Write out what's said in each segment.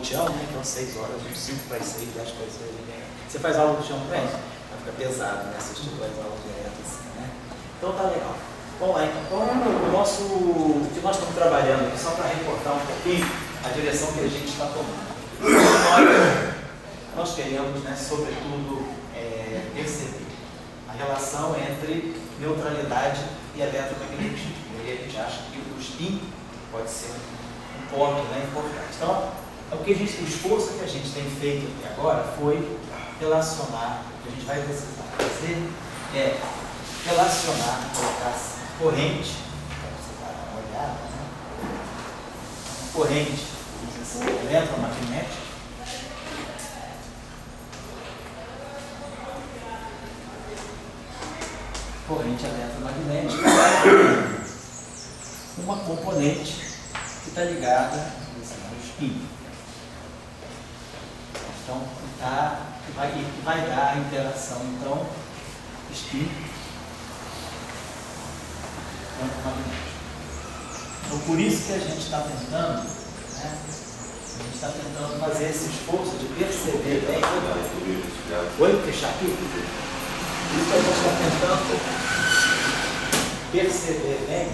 chão, né? Então 6 horas, 5 para as 6, 10 para as 6. Você faz aula do chão também? Vai ficar pesado, né? Assistir as aulas diretas assim, né? Então tá legal. Vamos lá, então o que nós estamos trabalhando aqui, só para reportar um pouquinho a direção que a gente está tomando. Nós queremos, né, sobretudo, perceber a relação entre neutralidade e eletromagnetismo. E aí a gente acha que o spin pode ser um ponto, né, importante. Então, o esforço que a gente tem feito até agora foi relacionar, o que a gente vai precisar fazer é relacionar, colocar corrente, para você dar uma olhada, né? Corrente, eletromagnética, corrente eletromagnética, uma componente que está ligada ao spin. Então, vai dar a interação, então, spin eletromagnético. Então, por isso que a gente está tentando, né? A gente está tentando fazer esse esforço de perceber bem. Oi, fechar aqui? Por isso que a gente está tentando perceber bem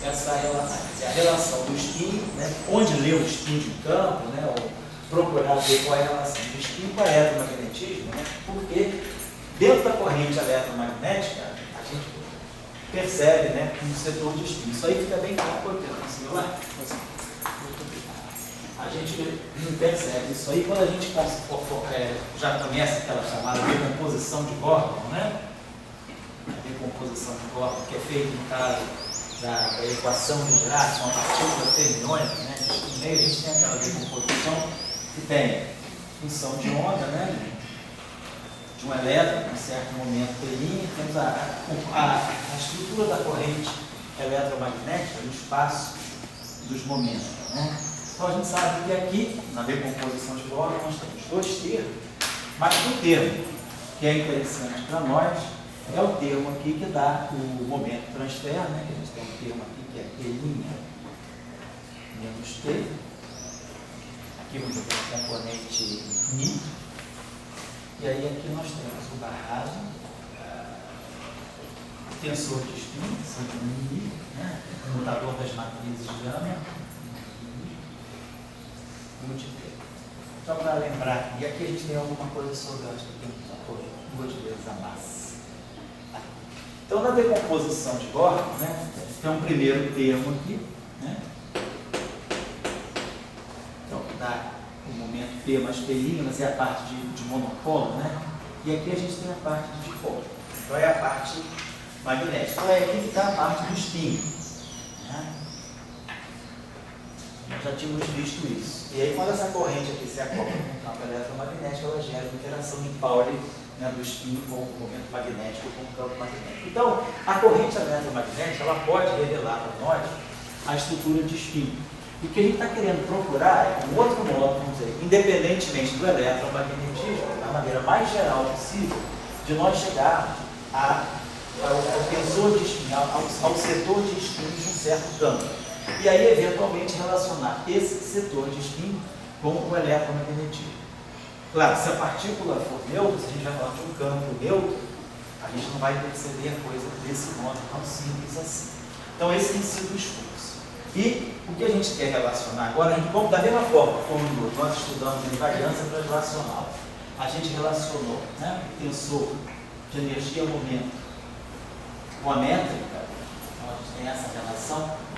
essa relação, a relação do spin, né? Onde ler o spin de campo, né? Ou procurar ver qual é a relação do spin com o eletromagnetismo, né? Porque dentro da corrente eletromagnética, a gente percebe, né, um setor de spin. Isso aí fica bem claro, assim, lá. A gente percebe isso aí quando a gente já começa aquela chamada decomposição de Gordon, né? A decomposição de Gordon, que é feita no caso da equação de Dirac, uma partícula fermiônica, né? No meio a gente tem aquela decomposição que tem função de onda, né? De um elétron, em certo momento P, temos a estrutura da corrente eletromagnética no espaço dos momentos, né? Então a gente sabe que aqui, na decomposição de Gordon, nós temos 2 termos, mas o termo que é interessante para nós é o termo aqui que dá o momento transfer, né? Que a gente tem um termo aqui que é P' menos T. Aqui vamos ter o componente Mi. E aí aqui nós temos o barragem, o tensor de spin, Mi, né? O mutador das matrizes de gama, multiplica. Só para lembrar, e aqui a gente tem alguma coisa sobre a duas vezes a massa. Então, na decomposição de Gordon, né, tem um primeiro termo aqui, né? Então, dá o momento P mais P', mas é a parte de monopolo, né? E aqui a gente tem a parte de dipolo. Então, é a parte magnética. Então, é aqui que está a parte do spin, né? Nós já tínhamos visto isso. E aí, quando essa corrente aqui se acopla com o campo eletromagnético, ela gera uma interação de Pauli, né, do spin com o momento magnético com o campo magnético. Então, a corrente eletromagnética ela pode revelar para nós a estrutura de spin. E o que a gente está querendo procurar é um outro modo, vamos dizer, independentemente do eletromagnetismo, da maneira mais geral possível, de nós chegarmos ao tensor de spin, ao setor de spin de um certo campo. E aí, eventualmente, relacionar esse setor de spin com o eletromagnetismo. Claro, se a partícula for neutra, se a gente vai falar de um campo neutro, a gente não vai perceber a coisa desse modo tão simples assim. Então, esse tem sido o esforço. E o que a gente quer relacionar agora, da mesma forma como nós estudamos a invariância translacional, a gente relacionou, né, o tensor de energia-momento com a métrica. Então, a gente tem essa relação.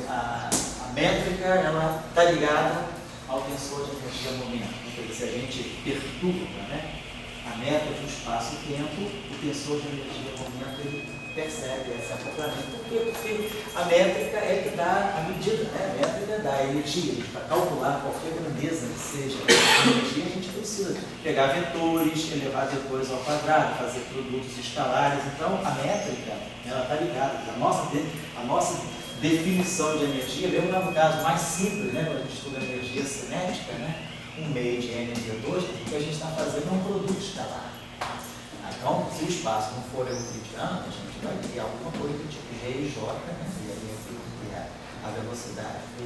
A métrica ela está ligada ao tensor de energia-momento. Se a gente perturba, né, a métrica do espaço-tempo, o tensor de energia-momento ele percebe esse acoplamento. Por quê? Porque a métrica é que dá a medida, né? A métrica dá a energia. Para calcular qualquer grandeza que seja a energia, a gente precisa pegar vetores, elevar vetores ao quadrado, fazer produtos escalares. Então, a métrica ela está ligada. A nossa definição de energia, mesmo no caso mais simples, né, quando a gente estuda energia cinética, né, um meio de N vezes 2, o que a gente está fazendo é um produto escalar. Então, se o espaço não for euclidiano, a gente vai ter alguma coisa do tipo G e J, né, e aí aqui é a velocidade VI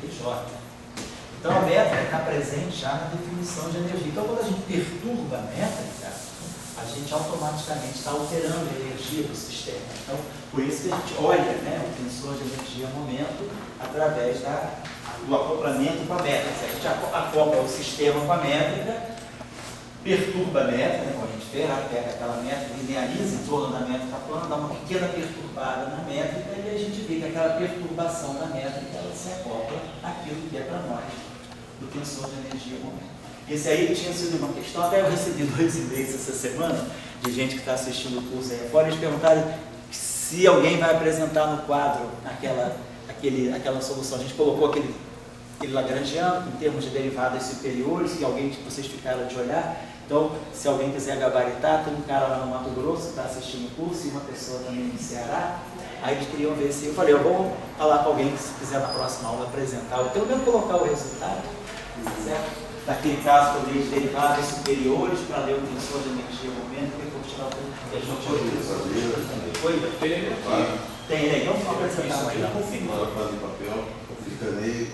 e J. Então a métrica está presente já na definição de energia. Então quando a gente perturba a métrica, a gente automaticamente está alterando a energia do sistema. Então, por isso que a gente olha, né, o tensor de energia-momento através do acoplamento com a métrica. A gente acopla o sistema com a métrica, perturba a métrica, né, como a gente fez, pega aquela métrica, lineariza em torno da métrica plana, dá uma pequena perturbada na métrica e a gente vê que aquela perturbação da métrica ela se acopla àquilo que é para nós do tensor de energia-momento. Esse aí tinha sido uma questão, até eu recebi 2 e-mails essa semana de gente que está assistindo o curso aí fora, eles perguntaram se alguém vai apresentar no quadro aquela solução. A gente colocou aquele lagrangiano em termos de derivadas superiores, que alguém, vocês ficaram de olhar. Então, se alguém quiser gabaritar, tem um cara lá no Mato Grosso que está assistindo o curso e uma pessoa também no Ceará. Aí eles queriam ver se eu falei, eu vou falar com alguém que se quiser na próxima aula apresentar, ou pelo menos colocar o resultado, certo? Naquele caso, eu dei derivadas superiores para ler o tensor de energia-momento, que eu vou tirar o Foi? Tem ele aí, vamos apresentar mais. Fazer papel, escaneio,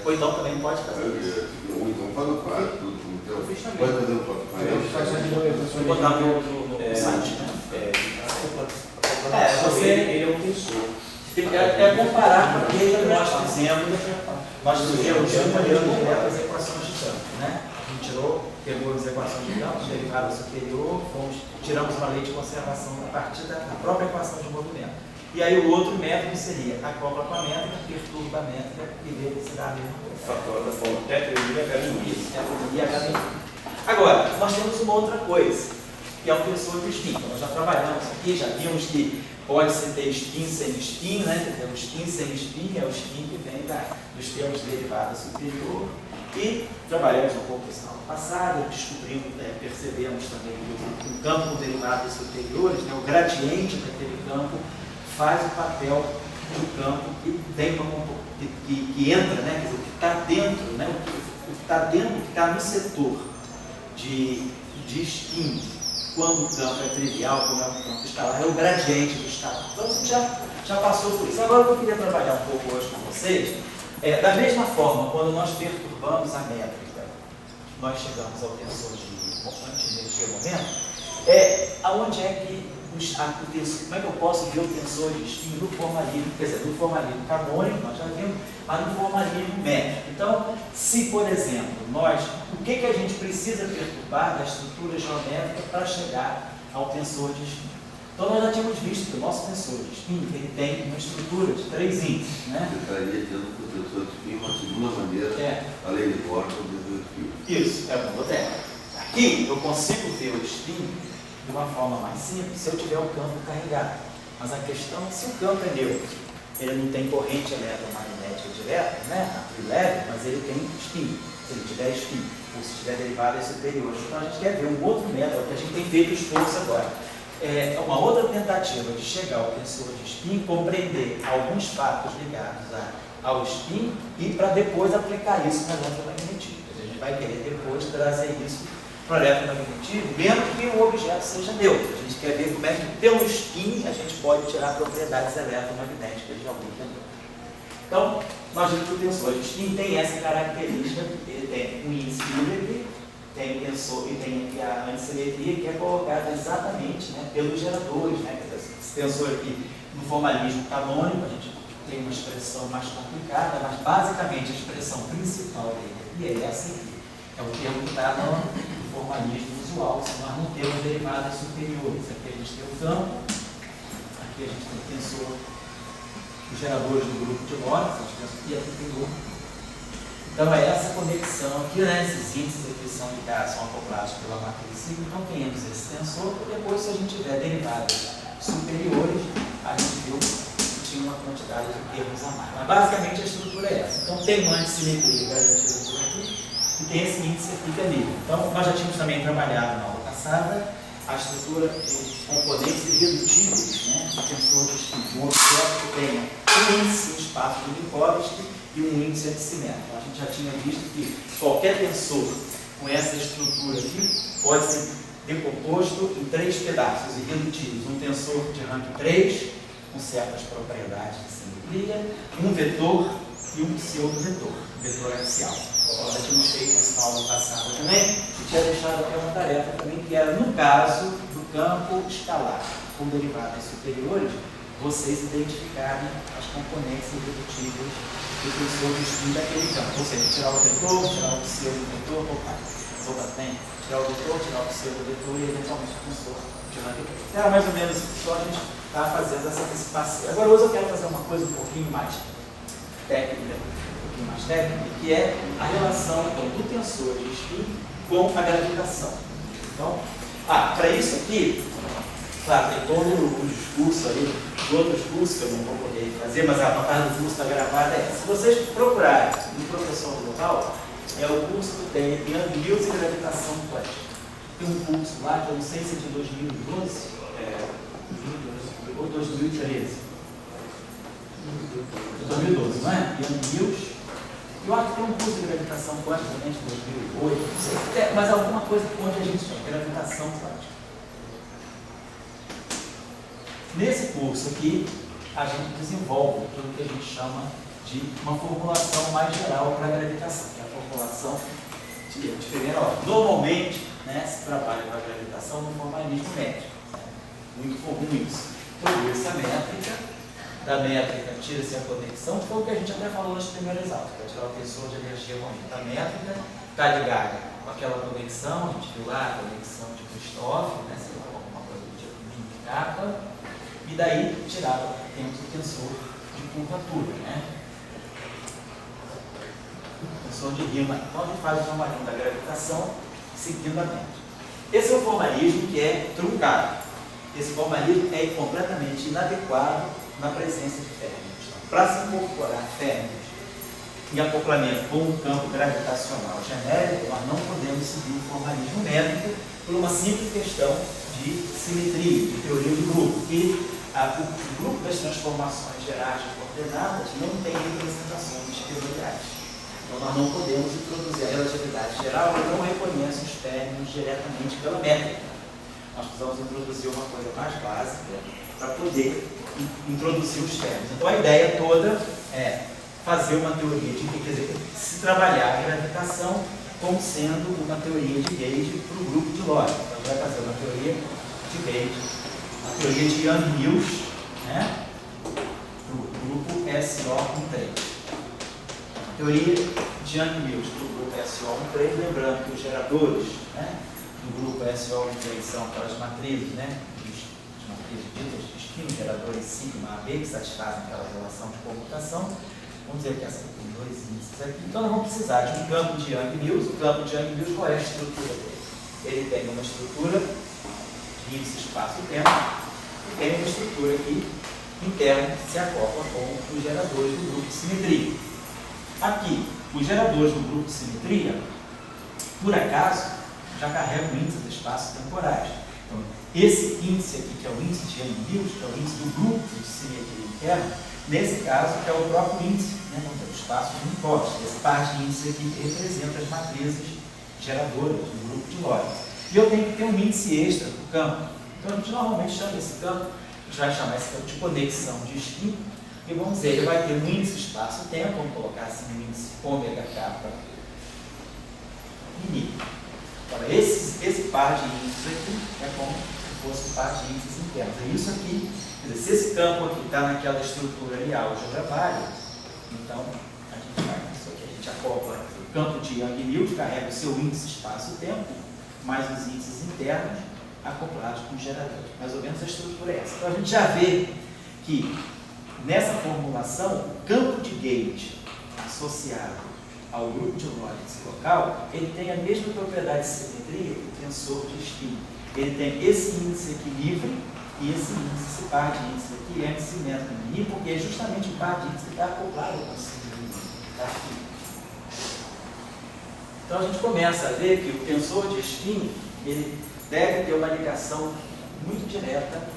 ou então também pode fazer isso. Ou então faz o quadro, tudo. Pode fazer o papel. Vou botar no site, né? Ele é um tensor. É comparar com aquele que nós fizemos as equações de campo, né? A gente pegou as equações de campo, derivada superior, tiramos uma lei de conservação a partir da própria equação de movimento. E aí o outro método seria acopla com a métrica, perturba a métrica e vê se dá a mesma coisa. Fator da forma tetraína e academia. Agora, nós temos uma outra coisa, que é o tensor de spin. Então, nós já trabalhamos aqui, já vimos que pode-se ter spin sem spin, né? O spin sem spin é o spin que vem dos termos de derivada superior. E trabalhamos um pouco isso na aula passada, descobrimos, percebemos também que o campo com derivadas superiores, né, o gradiente daquele campo, faz o papel do campo que tem que entra, né, quer dizer, o que está dentro, né, o que está dentro, o que está no setor de spin, quando o campo é trivial, como é o campo escalar, é o gradiente do escalar. Então a gente já passou por isso. Agora eu queria trabalhar um pouco hoje com vocês, da mesma forma, quando nós perturbamos a métrica, nós chegamos ao tensor de energia-momento, aonde é que como é que eu posso ver o tensor de spin no formalismo, quer dizer, no formalismo canônico, nós já vimos, mas no formalismo métrico. Então, se, por exemplo, o que a gente precisa perturbar da estrutura geométrica para chegar ao tensor de spin? Então, nós já tínhamos visto que o nosso tensor de spin, ele tem uma estrutura de 3 índices, né? Eu estaria dizendo que o tensor de spin uma segunda maneira, além de Born, do tensor de spin. Isso, é o moderno. Aqui, eu consigo ver o spin de uma forma mais simples, se eu tiver o campo carregado. Mas a questão é se o campo é neutro, ele não tem corrente eletromagnética direta, né, leve, mas ele tem spin, se ele tiver spin, ou se tiver derivadas superiores. Então a gente quer ver um outro método, que a gente tem feito esforço agora. É uma outra tentativa de chegar ao tensor de spin, compreender alguns fatos ligados ao spin e para depois aplicar isso no eletromagnetismo. A gente vai querer depois trazer isso para o eletromagnetismo, mesmo que o objeto seja neutro. A gente quer ver como é que pelo spin a gente pode tirar propriedades eletromagnéticas de algum neutro. Então, nós vimos que o tensor de spin tem essa característica, ele tem um índice livre, tem o tensor e tem aqui a antissimetria, que é colocada exatamente, né, pelos geradores. Né? Esse tensor aqui, no formalismo canônico, a gente tem uma expressão mais complicada, mas basicamente a expressão principal dele é essa aqui. É o termo que está no formalismo usual, se nós não temos derivadas superiores. Aqui a gente tem o campo, aqui a gente tem o tensor, os geradores do grupo de Lorentz, e aqui tem o. Então é essa conexão aqui, né? Esses índices aqui são acoplados pela matriz cíclica. Então temos esse tensor, e depois, se a gente tiver derivadas superiores, a gente viu que tinha uma quantidade de termos a mais. Mas basicamente a estrutura é essa. Então tem uma antissimetria garantida por aqui, e tem esse índice aqui que é livre. Então nós já tínhamos também trabalhado na aula passada a estrutura de componentes irredutíveis, né? Do tensor de spin, um objeto que tenha um índice, um espaço de Minkowski e um índice antissimétrico. A gente já tinha visto que qualquer tensor com essa estrutura aqui pode ser decomposto em 3 pedaços irredutíveis. Um tensor de rank 3, com certas propriedades de simetria, um vetor e um pseudo-vetor, vetor axial. Nós já tínhamos feito isso na aula passada também, e tinha deixado aqui uma tarefa também, que era, no caso do campo escalar com derivadas superiores, vocês identificarem as componentes irredutíveis do tensor de spin daquele campo. Ou seja, tirar o vetor, tirar o pseudo-vetor, tirar o vetor, tirar o pseudo-vetor e eventualmente o tensor de vetor. Era mais ou menos só a gente está fazendo essa antecipação. Agora hoje eu quero fazer uma coisa um pouquinho mais técnica, que é a relação do tensor de spin com a gravitação. Então, para isso aqui, claro, tem todos os cursos aí, os outros cursos que eu não vou poder fazer, mas a parte do curso está gravada é essa. Se vocês procurarem no professor global, é o curso que tem Young Mills e gravitação quântica. Tem um curso lá que eu não sei se é de 2012 ou 2013. 2012, não é? Young Mills. Eu acho que tem um curso de gravitação quântica também de 2008, não sei, mas alguma coisa onde a gente tem gravitação quântica. Nesse curso aqui, a gente desenvolve aquilo que a gente chama de uma formulação mais geral para a gravitação, que é a formulação diferente. Normalmente, se trabalha com a gravitação no formalismo métrico. Muito comum isso. Introduz-se a métrica, da métrica tira-se a conexão, que foi o que a gente até falou nas primeiras aulas, para tirar o tensor de energia momento. A métrica está ligada com aquela conexão, a gente viu lá a conexão de Christoff, sei lá, alguma coisa do tipo de capa, e daí tirava temos o tensor de curvatura, o tensor de Riemann. Então a gente faz o formalismo da gravitação seguindo a métrica. Esse é o formalismo que é truncado. Esse formalismo é completamente inadequado na presença de férmions. Para se incorporar férmions em acoplamento com um campo gravitacional genérico, nós não podemos seguir o formalismo métrico por uma simples questão de simetria, de teoria de grupo, que o grupo das transformações gerais de coordenadas não tem representações especiais. Então nós não podemos introduzir a relatividade geral, que não reconhece os férmions diretamente pela métrica. Nós precisamos introduzir uma coisa mais básica para poder introduzir os férmions. Então a ideia toda é fazer uma teoria de, quer dizer, se trabalhar a gravitação como sendo uma teoria de Gauge para o grupo de Lorentz. Então vai fazer uma teoria de Gauge, uma teoria de Young-Mills, para o grupo SO13. Teoria de Young-Mills para o grupo SO13, lembrando que os geradores do grupo SO13 são aquelas matrizes, as matrizes ditas de spin, geradores sigma AB, que satisfazem aquela relação de comutação. Vamos dizer que essa aqui tem dois índices aqui. Então nós vamos precisar de um campo de Young-Mills. O campo de Young-Mills, qual é a estrutura dele? Ele tem uma estrutura de índice espaço-tempo e tem uma estrutura aqui interna que se acopla com os geradores do grupo de simetria. Aqui, os geradores do grupo de simetria, por acaso, já carregam índices de espaço-temporais. Então, esse índice aqui, que é o índice de Young-Mills, que é o índice do grupo de simetria interna, nesse caso, é o próprio índice, do espaço de impostos. Esse par de índice aqui representa as matrizes geradoras do grupo de Lorentz. E eu tenho que ter um índice extra para o campo. Então, a gente normalmente chama esse campo, a gente vai chamar esse campo de conexão de spin, e vamos dizer, ele vai ter um índice espaço-tempo, vamos colocar assim um índice ômega kappa e Agora, esse par de índices aqui é como se fosse um par de índices internos. E isso aqui, quer dizer, se esse campo aqui está naquela estrutura ali, álgebra válida, então a gente faz isso aqui, a gente acopla o campo de Young-Mills, carrega o seu índice espaço-tempo, mais os índices internos acoplados com os geradores. Mais ou menos a estrutura é essa. Então a gente já vê que nessa formulação, o campo de Gauge associado ao grupo de Lorentz local, ele tem a mesma propriedade de simetria que o tensor de spin. Ele tem esse índice aqui livre e esse índice, esse par de índices aqui é antissimétrico em mim, porque é justamente o par de índices que está acoplado com o simetria. Então a gente começa a ver que o tensor de spin ele deve ter uma ligação muito direta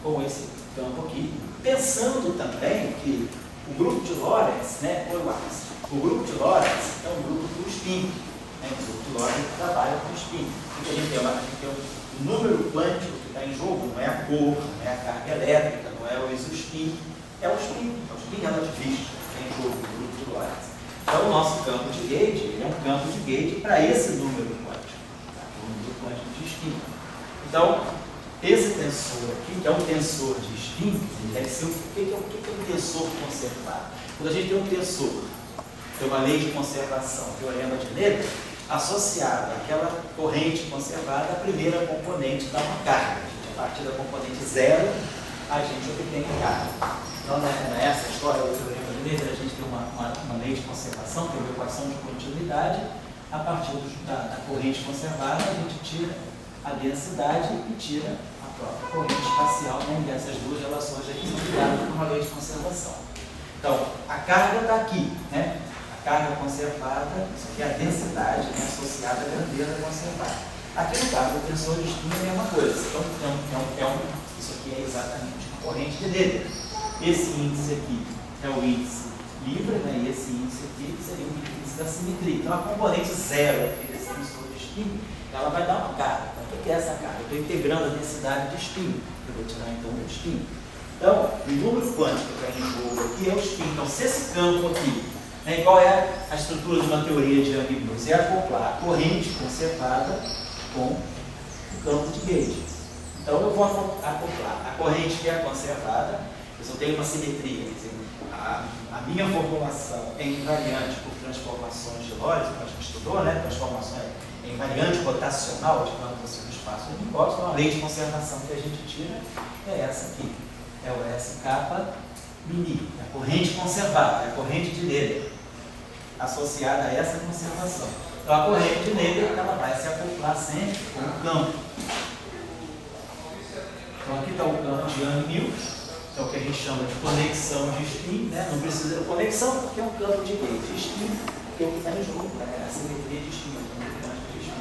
com esse campo aqui, pensando também que o grupo de Lorentz, o grupo de Lorentz é um grupo do spin. O grupo de Lorentz trabalha com spin. Porque a gente tem um número quântico que está em jogo, não é a cor, não é a carga elétrica, não é o isospin, é o spin relativista que está em jogo no grupo de Lorentz. Então, o nosso campo de gauge é um campo de gauge para esse número quântico, tá? O número quântico de spin. Então, esse tensor aqui, que é um tensor de spin, ele deve ser o que é um tensor conservado? Quando a gente tem um tensor, tem uma lei de conservação, teorema de Needler, associada àquela corrente conservada, a primeira componente dá uma carga. A partir da componente zero, a gente obtém carga. Então, nessa história do teorema de Needler, a gente tem uma lei de conservação, tem uma equação de continuidade. A partir da corrente conservada, a gente tira a densidade e tira a própria corrente espacial, né? E essas duas relações aqui são ligadas por uma lei de conservação. Então, a carga está aqui, né? A carga conservada, isso aqui é a densidade, né? Associada à grandeza conservada. Aqui no caso do tensor de spin é a mesma coisa. Então, isso aqui é exatamente uma corrente de Needler. Esse índice aqui é o índice livre, né? E esse índice aqui seria o índice da simetria. Então, a componente zero aqui desse tensor de spin, ela vai dar uma carga. Então, o que é essa carga? Eu estou integrando a densidade de spin. Eu vou tirar então o spin. Então, o número quântico que está em jogo aqui é o spin. Então, se esse campo aqui, né, qual é a estrutura de uma teoria de Young-Mills? É acoplar a corrente conservada com o campo de gauge. Então, eu vou acoplar a corrente que é conservada. Eu só tenho uma simetria, quer dizer, a minha formulação é invariante por transformações de Lorentz, que a gente estudou, né? Transformações é invariante rotacional de campo no espaço de Bose. Então, a lei de conservação que a gente tira é essa aqui, é o SK mini, é a corrente conservada, é a corrente de Needler, associada a essa conservação. Então, a corrente de Needler, ela vai se acoplar sempre com o campo. Então, aqui está o campo de Young-Mills. É o que a gente chama de conexão de spin, né? Não precisa de conexão porque é um campo de gauge. Spin, que é o que está em jogo, né? A simetria de spin,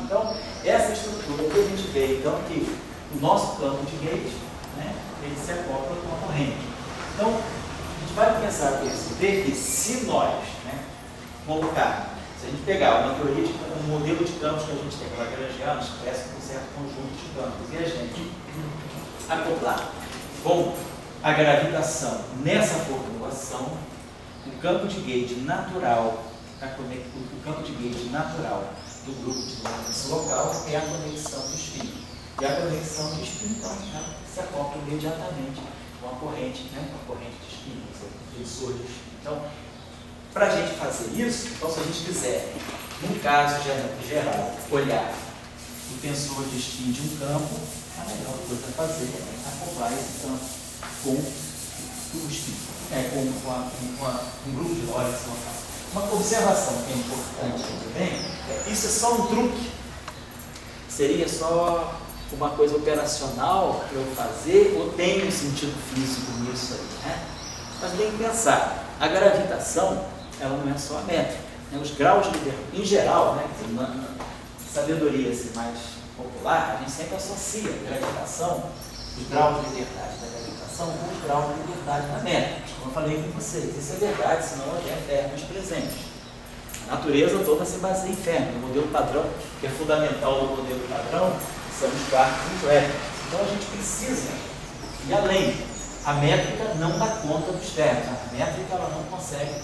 Então, essa estrutura que a gente vê, então, que o nosso campo de gauge, né? Ele se acopla com a corrente. Então, a gente vai começar a perceber que se nós, né, colocar, se a gente pegar uma teoria de um modelo de campos que a gente tem para Lagrangianos, parece com um certo conjunto de campos, e a gente acoplar com a gravitação nessa formulação, o campo de gauge natural, o campo de gauge natural do grupo de Lorentz local é a conexão de spin. E a conexão de spin, então, se acopla imediatamente com a corrente, né, com a corrente de spin, o tensor de spin. Então, para a gente fazer isso, então, se a gente quiser, num caso geral, olhar o tensor de spin de um campo, a melhor coisa a fazer é acoplar esse campo com o spin, com um grupo de Lorentz local. Uma observação que é importante também, isso é só um truque, seria só uma coisa operacional para eu fazer, ou tem um sentido físico nisso aí, né? Mas bem pensar, a gravitação, ela não é só a métrica, né? Os graus de liberdade, em geral, né? Na sabedoria assim, mais popular, a gente sempre associa a gravitação, os graus de liberdade da gravitação, com os graus de liberdade da métrica. Como eu falei com vocês, isso é verdade, senão havia ferros presentes. A natureza toda se baseia em ferros. O modelo padrão, que é fundamental do modelo padrão, são os quartos e os elétrons. Então a gente precisa ir além. A métrica não dá conta dos ferros. A métrica ela não consegue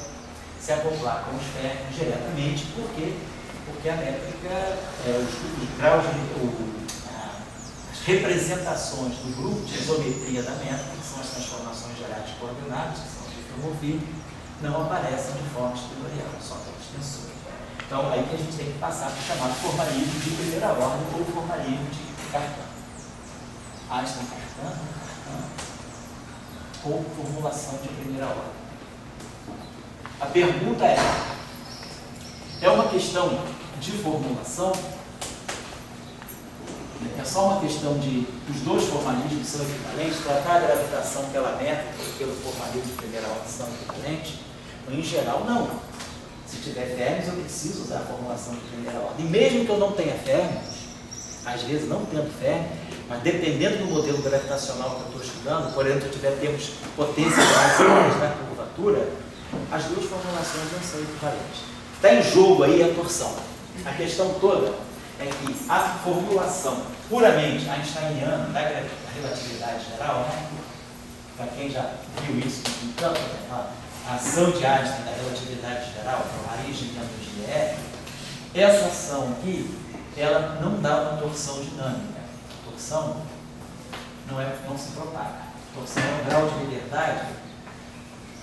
se acoplar com os ferros diretamente, porque a métrica, os graus as representações do grupo de isometria da métrica, que são as transformações gerais de coordenadas, que são de Fermoville, não aparecem de forma exteriorial, só pelos tensores. Então, aí que a gente tem que passar para o chamado formalismo de primeira ordem ou formalismo de Cartan. Einstein-Cartan, ou formulação de primeira ordem. A pergunta é uma questão de formulação? É só uma questão de os dois formalismos são equivalentes, tratar a gravitação pela métrica e pelo formalismo de primeira ordem são equivalentes? Em geral, não. Se tiver fermions, eu preciso usar a formulação de primeira ordem. E mesmo que eu não tenha fermions, às vezes não tendo fermions, mas dependendo do modelo gravitacional que eu estou estudando, por exemplo, se eu tiver potências básicas na curvatura, as duas formulações não são equivalentes. O que está em jogo aí é a torção. A questão toda é que a formulação puramente einsteiniana da relatividade geral, né? Para quem já viu isso no campo, a ação de Einstein da relatividade geral, que é a raiz de dentro de GE, essa ação aqui, ela não dá uma torção dinâmica. A torção não se propaga. A torção é um grau de liberdade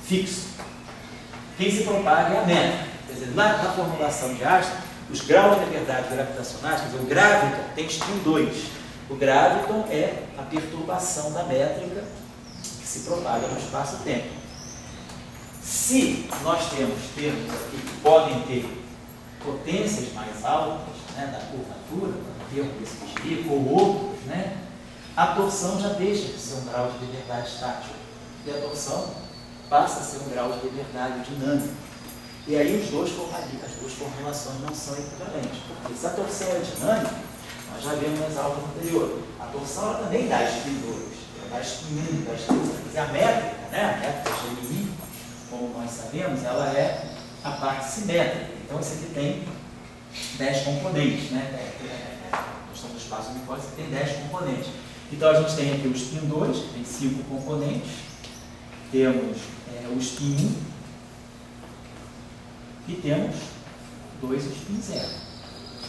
fixo. Quem se propaga é a métrica. Quer dizer, na formulação de Einstein, os graus de liberdade gravitacionais, quer dizer, o graviton tem spin 2. O graviton é a perturbação da métrica que se propaga no espaço-tempo. Se nós temos termos aqui que podem ter potências mais altas, né, da curvatura, no termo desse desvio, ou outros, né, a torção já deixa de ser um grau de liberdade estático. E a torção passa a ser um grau de liberdade dinâmico. E aí as duas formulações não são equivalentes. Porque se a torção é dinâmica, nós já vimos nas aulas anteriores, a torção ela também dá spin 2, ela dá spin 1, dá spin 2. A métrica, né, a métrica GMI, como nós sabemos, ela é a parte simétrica. Então, esse aqui tem 10 componentes, né? A questão do espaço unipólico tem 10 componentes. Então, a gente tem aqui o spin 2, que tem 5 componentes. Temos o spin 1 e temos 2 spin 0.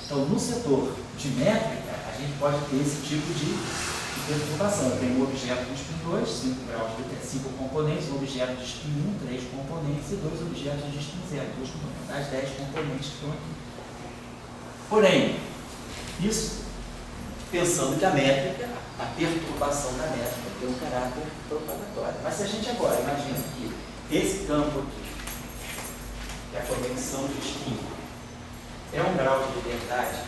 Então, no setor de métrica, a gente pode ter esse tipo de perturbação. Eu tenho um objeto de spin 2, 5 componentes, um objeto de spin 1, 3 componentes e 2 objetos de spin 0, 2 componentes, das 10 componentes que estão aqui. Porém, isso pensando que a métrica, a perturbação da métrica tem um caráter propagatório. Mas se a gente agora imagina que esse campo aqui, que é a convenção de spin, é um grau de liberdade,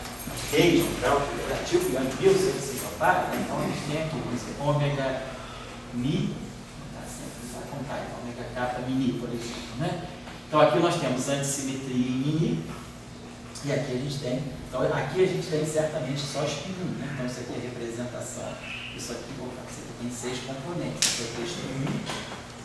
desde um grau de liberdade, tipo, e a 1600 propaga, né? Então a gente tem aqui, por exemplo, ômega mi, vai contar, ômega kappa mini, por exemplo, né? Então aqui nós temos antissimetria em mini, e aqui a gente tem, então aqui a gente tem certamente só spin 1, né? Então isso aqui é representação, isso aqui, você tem 6 componentes, isso aqui é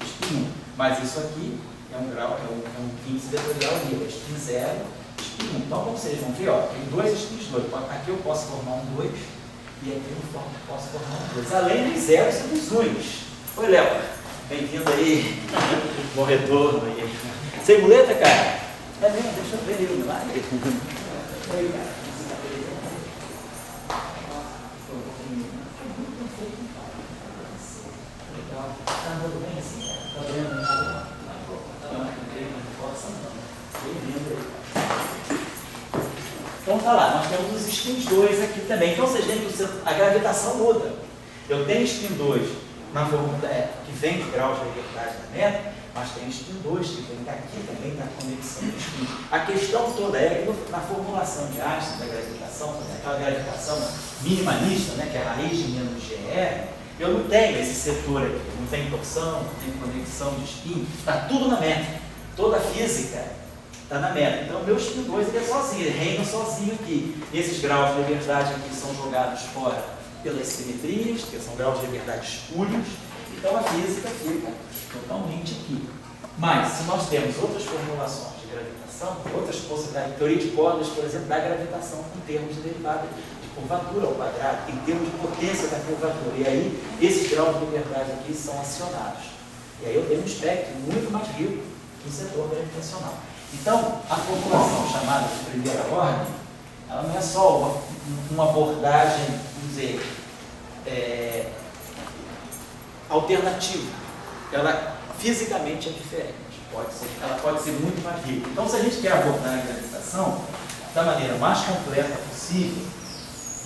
spin 1, mas isso aqui é um grau, é um índice vetorial livre, spin 0, spin 1. Então como vocês vão ver, ó, tem 2 spins 2, aqui eu posso formar um 2, e aqui eu posso formar um 2, além dos zeros e dos uns. Oi, Léo, bem-vindo aí, bom retorno aí. Sem muleta, cara? É mesmo, deixa eu ver ele lá. Oi, cara. Tá andando bem assim, cara? Tá vendo? Então tá lá, nós temos os spins 2 aqui também. Então vocês veem que a gravitação muda. Eu tenho spin 2 na fórmula que vem de graus de liberdade da métrica, mas tem spin 2 que vem daqui também na conexão do spin. A questão toda é que na formulação de Einstein da gravitação, aquela gravitação minimalista, né, que é a raiz de menos GE, eu não tenho esse setor aqui, não tem torção, não tem conexão de spin, está tudo na métrica. Toda a física está na métrica. Então, o meu spin 2 ele é sozinho, ele reina sozinho aqui. Esses graus de liberdade aqui são jogados fora pelas simetrias, que são graus de liberdade espúrios. Então, a física fica totalmente aqui. Mas, se nós temos outras formulações de gravitação, outras possibilidades, teoria de cordas, por exemplo, da gravitação com termos de derivada de curvatura ao quadrado, em termos de potência da curvatura. E aí, esses graus de liberdade aqui são acionados. E aí eu tenho um espectro muito mais rico no setor gravitacional. Então, a formulação chamada de primeira ordem, ela não é só uma abordagem, vamos dizer, alternativa. Ela fisicamente é diferente. Ela pode ser muito mais rica. Então, se a gente quer abordar a gravitação da maneira mais completa possível,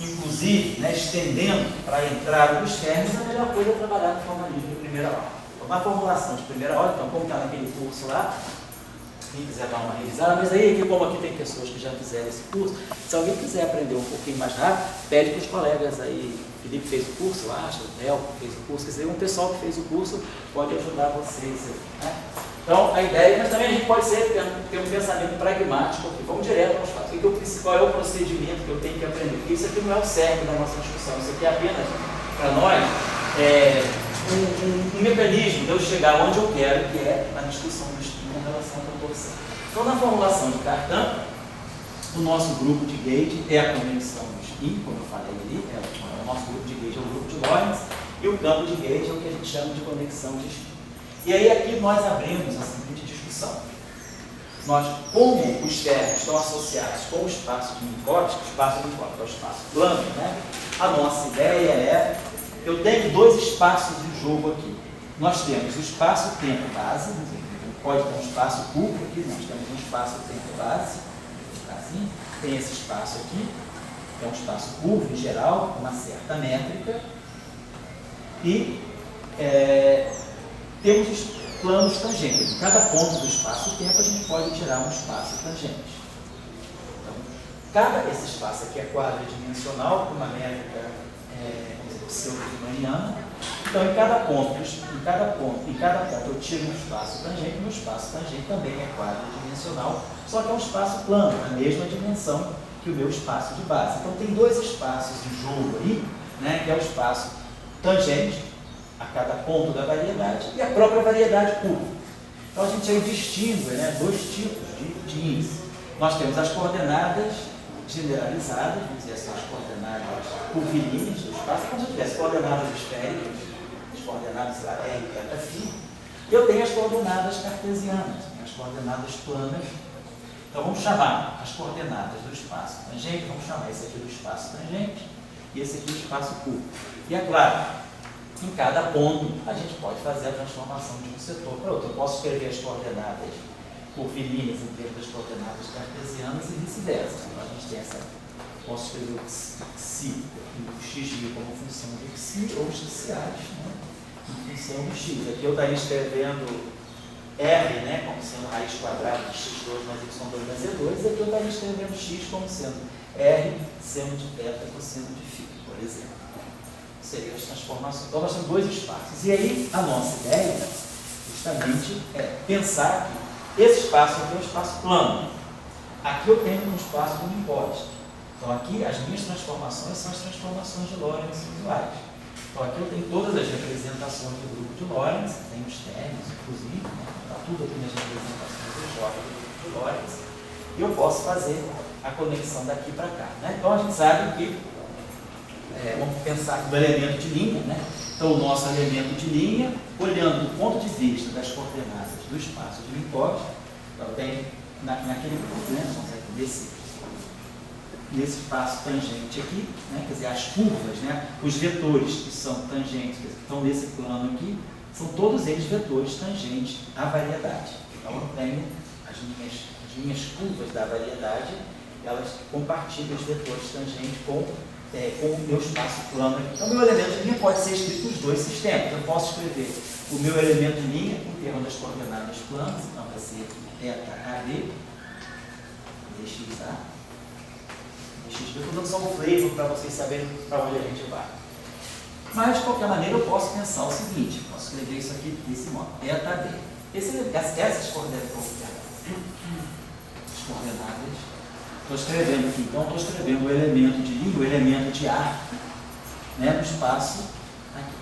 inclusive, né, estendendo para a entrada dos Fermis, a melhor coisa é trabalhar no formalismo de primeira ordem. Então, na formulação de primeira ordem, então, como está naquele curso lá, quem quiser dar uma revisada, mas aí, como aqui tem pessoas que já fizeram esse curso, se alguém quiser aprender um pouquinho mais rápido, pede para os colegas aí, o Felipe fez o curso, eu acho, o Léo fez o curso, quer dizer, um pessoal que fez o curso pode ajudar vocês aí, né? Então, a ideia, mas também a gente pode ter um pensamento pragmático aqui, vamos direto aos fatos, qual é o procedimento que eu tenho que aprender, porque isso aqui não é o cerne da nossa discussão, isso aqui é apenas, para nós, um mecanismo de eu chegar onde eu quero, que é a discussão do spin em relação à proporção. Então, na formulação de Cartan, o nosso grupo de gauge é a convenção do spin, como eu falei ali, o nosso grupo de gauge é o grupo de Lorentz, e o campo de gauge é o que a gente chama de conexão de spin. E aí aqui nós abrimos a seguinte discussão. Como os termos estão associados com o espaço de Minkowski, o espaço de Minkowski é o espaço plano, né? A nossa ideia é, eu tenho dois espaços em jogo aqui. Nós temos o espaço-tempo base, pode ter um espaço curvo aqui, nós temos um espaço-tempo base, assim, tem esse espaço aqui, que é um espaço curvo em geral, com uma certa métrica, e temos os planos tangentes. Em cada ponto do espaço-tempo a gente pode tirar um espaço tangente. Então, esse espaço aqui é quadridimensional, com uma métrica pseudo-riemanniana. Então, em cada ponto eu tiro um espaço tangente, e o espaço tangente também é quadridimensional, só que é um espaço plano, na mesma dimensão que o meu espaço de base. Então, tem dois espaços em jogo aí, né, que é o espaço tangente, a cada ponto da variedade, e a própria variedade curva. Então, a gente aí distingue, né, dois tipos de índice. Nós temos as coordenadas generalizadas, vamos dizer assim, as coordenadas curvilíneas do espaço, como se eu tivesse coordenadas esféricas, as coordenadas lá, R e θ, e eu tenho as coordenadas cartesianas, as coordenadas planas. Então, vamos chamar as coordenadas do espaço tangente, vamos chamar esse aqui do espaço tangente, e esse aqui do espaço curvo. E é claro, em cada ponto, a gente pode fazer a transformação de um setor para outro. Eu posso escrever as coordenadas curvilíneas em termos das coordenadas cartesianas e vice-versa. Então, a gente tem essa. Posso escrever o xi, o xi como função do xi, ou xiais, né, em função do x. Aqui eu estaria escrevendo r, né, como sendo raiz quadrada de x2 mais y2 mais e2, e aqui eu estaria escrevendo x como sendo r seno de θ cosseno de φ, por exemplo. Seriam as transformações. Então, nós temos dois espaços. E aí, a nossa ideia, justamente, é pensar que esse espaço aqui é um espaço plano. Aqui eu tenho um espaço de Minkowski. Então, aqui, as minhas transformações são as transformações de Lorentz visuais. Então, aqui eu tenho todas as representações do grupo de Lorentz, tenho os termos, inclusive, né? Está tudo aqui nas representações do J do grupo de Lorentz. E eu posso fazer a conexão daqui para cá, né? Então, a gente sabe que vamos pensar no elemento de linha, né? Então, o nosso elemento de linha, olhando do ponto de vista das coordenadas do espaço de Minkowski, eu tenho naquele ponto, né? Nesse espaço tangente aqui, né? Quer dizer, as curvas, né? Os vetores que são tangentes, que estão nesse plano aqui, são todos eles vetores tangentes à variedade. Então, eu tenho as minhas curvas da variedade, elas compartilham os vetores tangentes com o meu espaço plano aqui. Então, o meu elemento de linha pode ser escrito nos dois sistemas. Eu posso escrever o meu elemento de linha em termos das coordenadas planas, então vai ser θAB, dxa. Eu estou dando só um flavor para vocês saberem para onde a gente vai. Mas, de qualquer maneira, eu posso pensar o seguinte, posso escrever isso aqui desse modo, θB. Essas coordenadas, estou escrevendo aqui, então estou escrevendo o elemento de linha, o elemento de arco, né, no espaço aqui,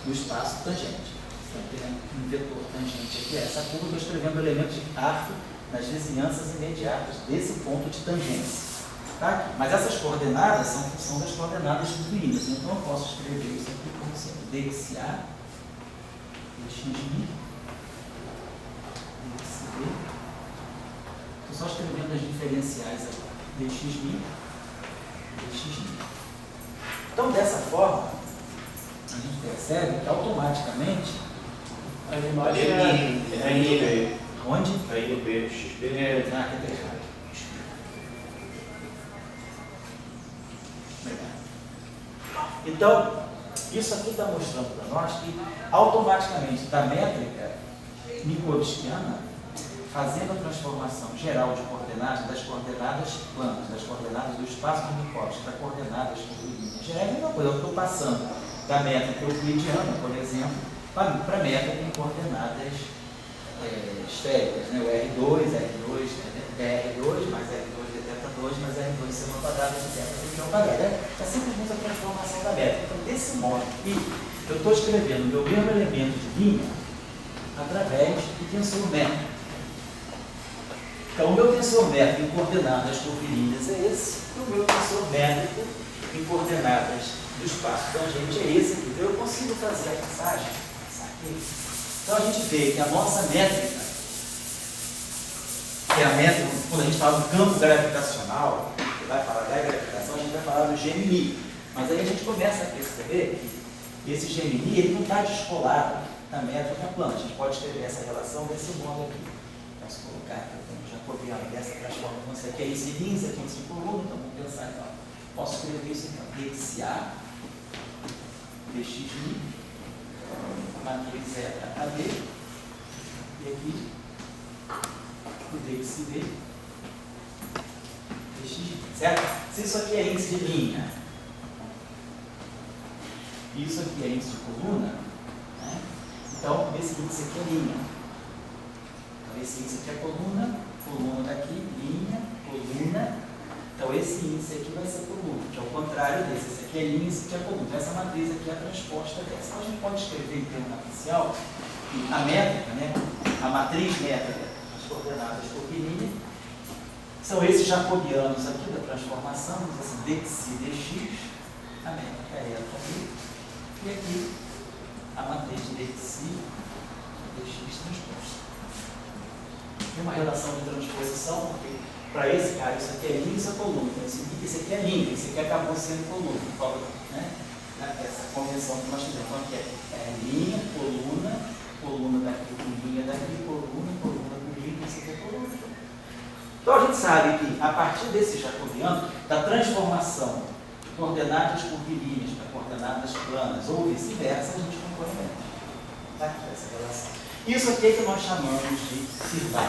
no espaço tangente. Então, tem um vetor tangente aqui, essa curva, estou escrevendo o elemento de arco nas vizinhanças imediatas desse ponto de tangência. Tá? Mas essas coordenadas são função das coordenadas curvilíneas, então eu posso escrever isso aqui como sendo dxa, dxi, dxb. Estou só escrevendo as diferenciais aqui, dxi, dxi. Então, dessa forma, a gente percebe que automaticamente a imagem é IB. Onde? É IB, XB. Aqui é Então, isso aqui está mostrando para nós que, automaticamente, da métrica minkowskiana, fazendo a transformação geral de coordenadas, das coordenadas planas, das coordenadas do espaço de Minkowski para coordenadas curvilíneas, já é a mesma coisa. Eu estou passando da métrica euclidiana, por exemplo, para a métrica em coordenadas esféricas, né? O R2 mais R2 de θ2 mais R2 seno quadrado de θ ao quadrado. É simplesmente a transformação da métrica. Então, desse modo aqui, eu estou escrevendo o meu mesmo elemento de linha através do tensor métrico. Então, o meu tensor métrico em coordenadas curvilíneas é esse, e o meu tensor métrico em coordenadas do espaço tangente é esse aqui. Então, eu consigo fazer a passagem, aqui, Então a gente vê que a nossa métrica, que é a métrica, quando a gente fala do campo gravitacional, que vai falar da gravitação, a gente vai falar do GMI. Mas aí a gente começa a perceber que esse GMI ele não está descolado da métrica plana. A gente pode escrever essa relação desse modo aqui. Posso colocar aqui, já copiando dessa transformação. Isso aqui é índice de índice, aqui é índice de coluna, então vamos pensar então. Posso escrever isso então, dxa, dxi, matriz zeta AD, e aqui o dxb, dxi, certo? Se isso aqui é índice de linha, e isso aqui é índice de coluna, né? Então esse índice aqui é linha. Então esse índice aqui é coluna, coluna daqui, linha, coluna. Então esse índice aqui vai ser coluna, que é o contrário desse. Esse aqui é linha, esse aqui é coluna. Então essa matriz aqui é a transposta dessa. Então a gente pode escrever em termo matricial a métrica, né? A matriz métrica, as coordenadas por linha, são esses jacobianos aqui da transformação, assim, dxi, dx, a métrica é ela aqui, e aqui a matriz dxi, dx transposta. Tem uma relação de transposição, porque para esse cara, isso aqui é linha e isso é coluna. Então, esse aqui é linha, esse aqui acabou sendo coluna. Né? Essa convenção que nós tivemos. Então, aqui é linha, coluna, coluna daqui com linha daqui, coluna, coluna com linha, esse aqui é coluna. Então, a gente sabe que, a partir desse jacobiano, da transformação de coordenadas curvilíneas para coordenadas planas, ou vice-versa, a gente compõe a métrica. Está aqui essa relação. Isso aqui é que nós chamamos de Firby.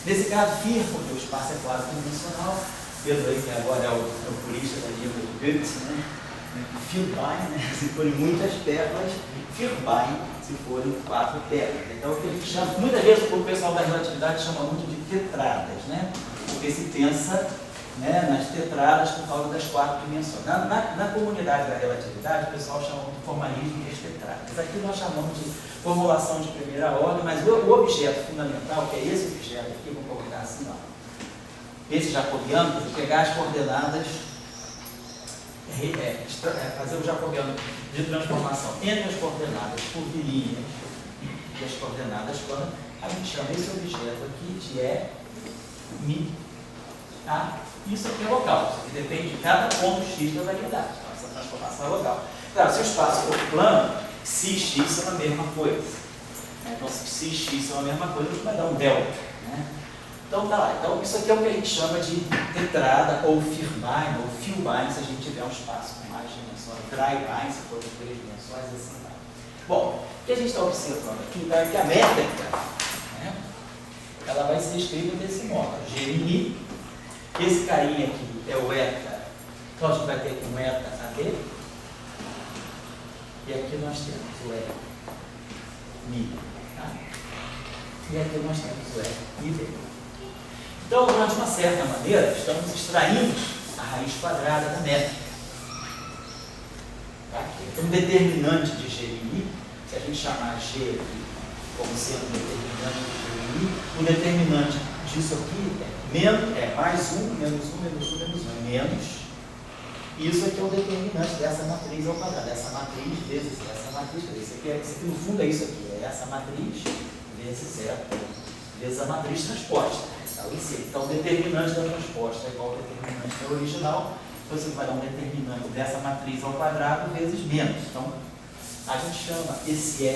Nesse caso, Fir, porque o espaço é quase dimensional. Pedro aí, que agora é o purista da língua do Goethe, né? Firby, né? Se forem muitas pérolas, Firby, se forem 4 pérolas. Então, o que a gente chama, muitas vezes o pessoal da relatividade chama muito de tetradas, né? Porque se pensa, né, nas tetradas por causa das 4 dimensões. Na comunidade da relatividade, o pessoal chama de formalismo das tetradas. Aqui nós chamamos de formulação de primeira ordem, mas o objeto fundamental, que é esse objeto aqui, vou colocar assim, ó, esse jacobiano, de pegar as coordenadas, fazer o jacobiano de transformação entre as coordenadas curvilíneas e as coordenadas planas, a gente chama esse objeto aqui de mi, a. Isso aqui é local, isso aqui depende de cada ponto x da variedade. Então, essa transformação é local. Claro, se o espaço for plano, psi x são a mesma coisa. Então, se psi x são a mesma coisa, a gente vai dar um delta. Né? Então, tá lá. Então, isso aqui é o que a gente chama de tetrada, ou Firby, ou Filby, se a gente tiver um espaço com mais dimensões, Dryby, se for de 3 dimensões, assim vai. Bom, o que a gente está observando aqui, então, é que a métrica, né, ela vai ser escrita desse modo. GMI. Esse carinha aqui é o eta, então a gente vai ter aqui um eta AD, e aqui nós temos o eta Mi, tá? E aqui nós temos o eta ID. Então, nós, de uma certa maneira, estamos extraindo a raiz quadrada da métrica. Tá? Então, um determinante de GMI, se a gente chamar G aqui como sendo um determinante de GMI, o determinante disso aqui é mais 1, menos 1, menos 1, menos 1, é menos. Isso aqui é o determinante dessa matriz ao quadrado. Essa matriz vezes essa matriz. Isso aqui no fundo é isso aqui. É essa matriz vezes zero, vezes a matriz transposta. Então, o determinante da transposta é igual ao determinante da original. Então, você vai dar um determinante dessa matriz ao quadrado vezes menos. Então, a gente chama esse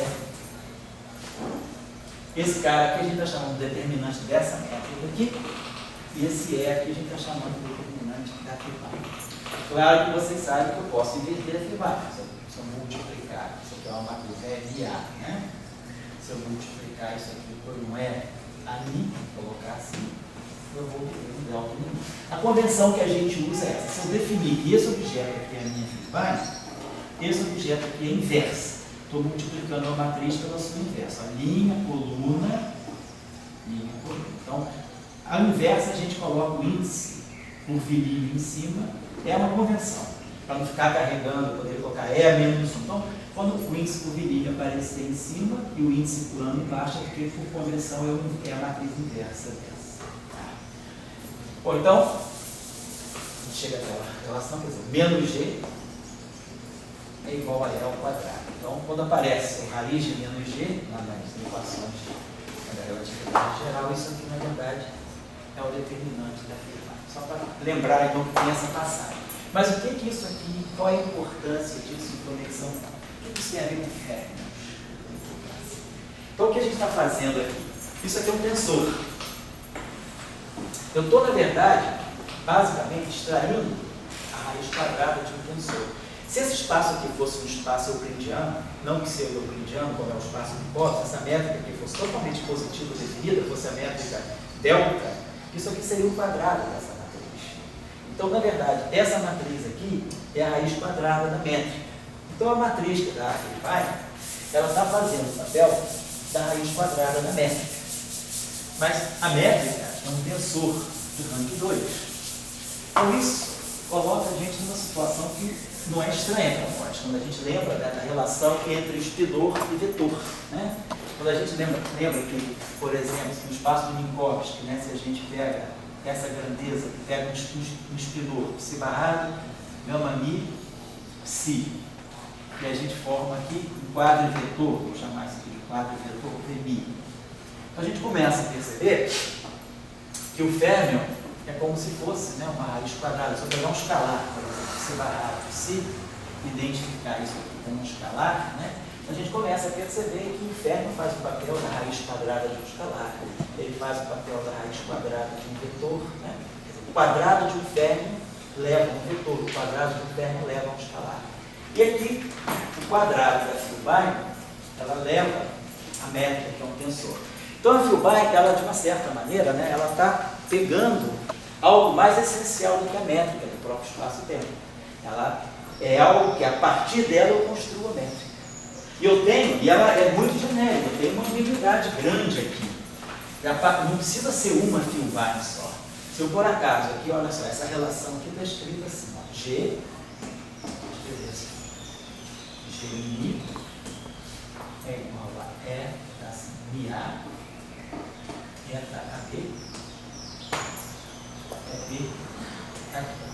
cara aqui a gente está chamando de determinante dessa métrica aqui, e esse aqui a gente está chamando de determinante da Firby. Claro que vocês sabem que eu posso inverter a Firby. Se eu multiplicar, isso aqui é uma matriz, é MA, né? Se eu multiplicar isso aqui por um AMI, colocar assim, eu vou ter um delta nenhum. A convenção que a gente usa é essa. Se eu definir que esse objeto aqui é a minha Firby, esse objeto aqui é inversa. Estou multiplicando a matriz pela sua inversa. A linha, coluna, linha, coluna. Então, a inversa a gente coloca o índice curvilíneo em cima. É uma convenção. Para não ficar carregando, poder colocar a menos 1. Então, quando o índice curvilíneo aparecer em cima e o índice plano embaixo, é porque por convenção é a matriz inversa dessa. Bom, então, a gente chega àquela relação, quer dizer, menos G é igual a E ao quadrado. Então, quando aparece raiz de menos g, nas equações da relatividade geral, isso aqui, na verdade, é o determinante da Fibonacci. Só para lembrar, então, que tem essa passagem. Mas o que isso aqui, qual é a importância disso em conexão? O que isso tem a ver com férmions? Então, o que a gente está fazendo aqui? Isso aqui é um tensor. Eu estou, na verdade, basicamente, extraindo a raiz quadrada de um tensor. Se esse espaço aqui fosse um espaço euclidiano, não que seja euclidiano, como é o espaço de hipótese, essa métrica aqui fosse totalmente positiva definida, fosse a métrica delta, isso aqui seria o quadrado dessa matriz. Então, na verdade, essa matriz aqui é a raiz quadrada da métrica. Então, a matriz que dá aqui vai, ela está fazendo o papel da raiz quadrada da métrica. Mas a métrica é um tensor de rank 2. Então, isso coloca a gente numa situação que não é estranha para nós, quando a gente lembra da relação entre espidor e vetor. Né? Quando a gente lembra que, por exemplo, no espaço de Minkowski, né, se a gente pega essa grandeza, pega um espidor psi barrado, gama mi, psi, e a gente forma aqui um quadro vetor, vou chamar isso aqui de quadro vetor Vmi. Então a gente começa a perceber que o férmion é como se fosse, né, uma raiz quadrada. Se eu pegar um escalar, por exemplo, psi barrado, psi, identificar isso aqui como um escalar, né, a gente começa a perceber que o férmion faz o papel da raiz quadrada de um escalar, ele faz o papel da raiz quadrada de um vetor. Né? O quadrado de um férmion leva a um vetor, o quadrado de um férmion leva a um escalar. E aqui, o quadrado da Filbay, ela leva a métrica, que é um tensor. Então a Filbay, ela de uma certa maneira, né, ela está pegando algo mais essencial do que a métrica do próprio espaço-tempo. Ela é algo que a partir dela eu construo a métrica. E eu tenho, e ela é muito genérica, eu tenho uma ambiguidade grande aqui. Não precisa ser uma Filbay só. Se eu por acaso aqui, olha só, essa relação aqui está escrita assim, ó, G, G' é igual a E das MA, eta AB, é B aqui.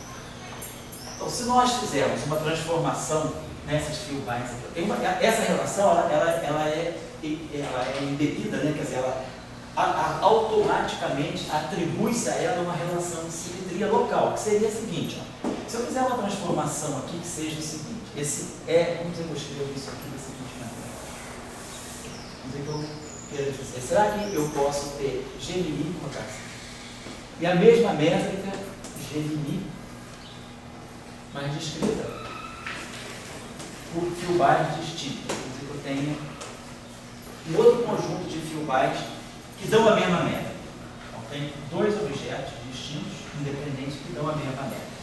Então, se nós fizermos uma transformação nessas Filbays aqui, essa relação ela é embebida, né? Quer dizer, ela automaticamente atribui-se a ela uma relação de simetria local, que seria a seguinte, ó, se eu fizer uma transformação aqui que seja o seguinte, esse é, vamos dizer que eu escrevo isso aqui da seguinte maneira, vamos dizer que eu quero dizer, será que eu posso ter G' e a mesma métrica G', mas descrita por Filbays distintos? Vamos dizer que eu tenho um outro conjunto de Filbays que dão a mesma métrica. Então, tem dois objetos distintos, independentes, que dão a mesma métrica.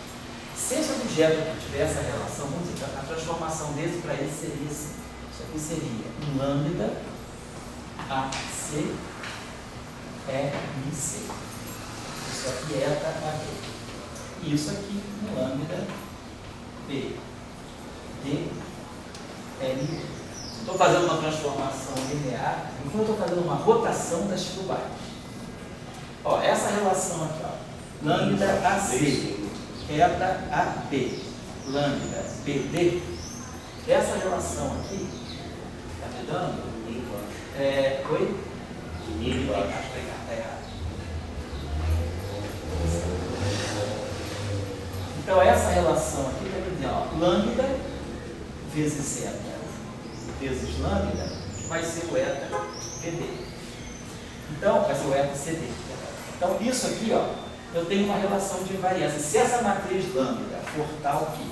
Se esse objeto aqui tiver essa relação, vamos dizer, a transformação desse para ele seria assim. Isso aqui seria um lambda AC EMC. Isso aqui é eta AB. E isso aqui um lambda B D L. Estou fazendo uma transformação linear, enquanto eu estou fazendo uma rotação das Filbays. Ó, essa relação aqui, ó, lambda AC, eta AB, lambda BD, essa relação aqui, está me dando? Oi? Está errado. Então, essa relação aqui está me dizendo, ó, lambda vezes zeta vezes lambda vai ser o eta BD. Então, vai ser o eta CD. Então, isso aqui, ó, eu tenho uma relação de invariância. Se essa matriz lambda for tal que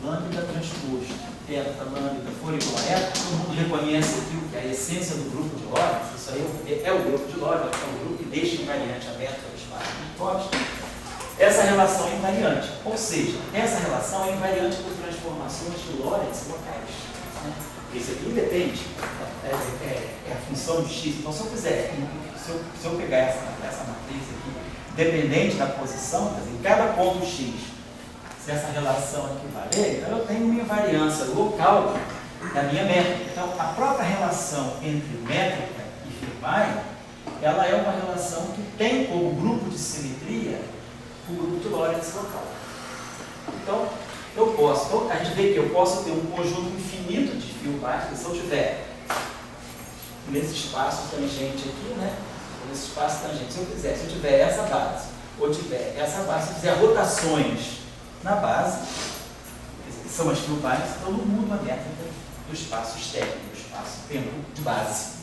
lambda transposto eta lambda for igual a eta, todo mundo reconhece aqui que a essência do grupo de Lorentz, isso aí é o grupo de Lorentz, é o grupo que deixa invariante a métrica do espaço de Minkowski. Essa relação é invariante, ou seja, essa relação é invariante por transformações de Lorentz locais. Né? Isso aqui depende, é a função de x. Então, se eu fizer, se eu pegar essa matriz aqui, dependente da posição, quer dizer, em cada ponto x, se essa relação aqui valer, então eu tenho uma invariância local da minha métrica. Então, a própria relação entre métrica e Filbay, ela é uma relação que tem como grupo de simetria o grupo de Lorentz local. Então, Eu posso, então, a gente vê que eu posso ter um conjunto infinito de fio básico, se eu tiver nesse espaço tangente aqui, né? Nesse espaço tangente, se eu tiver essa base, ou tiver essa base, se eu fizer rotações na base, que são as fio bases, então não muda a métrica do espaço externo, do espaço-tempo de base.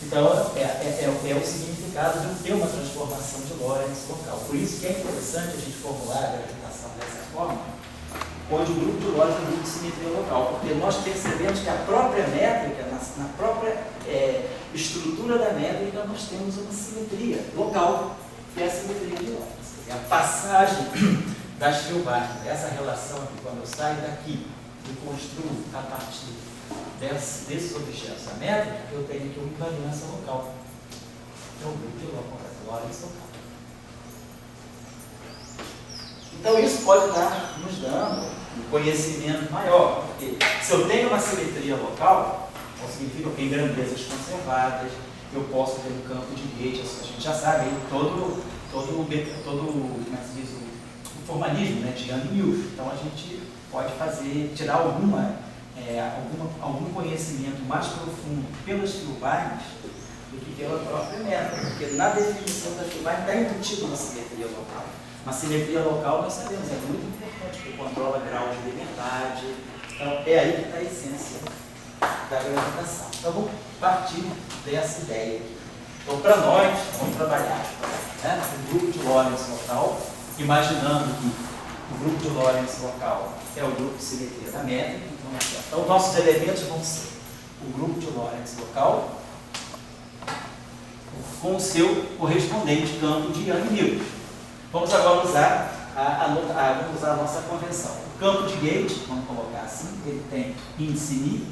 Então, é o significado de ter uma transformação de Lorentz local. Por isso que é interessante a gente formular a gravitação dessa forma, onde o grupo de Lorentz é um grupo de simetria local, porque nós percebemos que a própria métrica, na própria estrutura da métrica, nós temos uma simetria local, que é a simetria de Lorentz. É a passagem das fio bases, essa relação aqui, quando eu saio daqui e construo a partir desses objetos da métrica, eu tenho aqui uma invariância local. Então, o grupo de Lorentz local. Então, isso pode estar nos dando um conhecimento maior, porque se eu tenho uma simetria local, então significa que eu tenho grandezas conservadas, eu posso ter um campo de gauge, a gente já sabe, todo como é que se diz, o formalismo, né, de Young e Mills. Então, a gente pode tirar algum conhecimento mais profundo pelas filmagens do que pela própria métrica, porque na definição da filmagem está embutida uma simetria local. Uma simetria local, nós sabemos, é muito importante, porque controla grau de liberdade. Então, é aí que está a essência da gravitação. Então, vamos partir dessa ideia. Então, para nós, vamos trabalhar, né, o grupo de Lorentz local, imaginando que o grupo de Lorentz local é o grupo de simetria da métrica. Então, nossos elementos vão ser o grupo de Lorentz local com o seu correspondente campo de Young e Mills. Vamos agora usar a nossa convenção. O campo de gauge, vamos colocar assim, ele tem índice μ,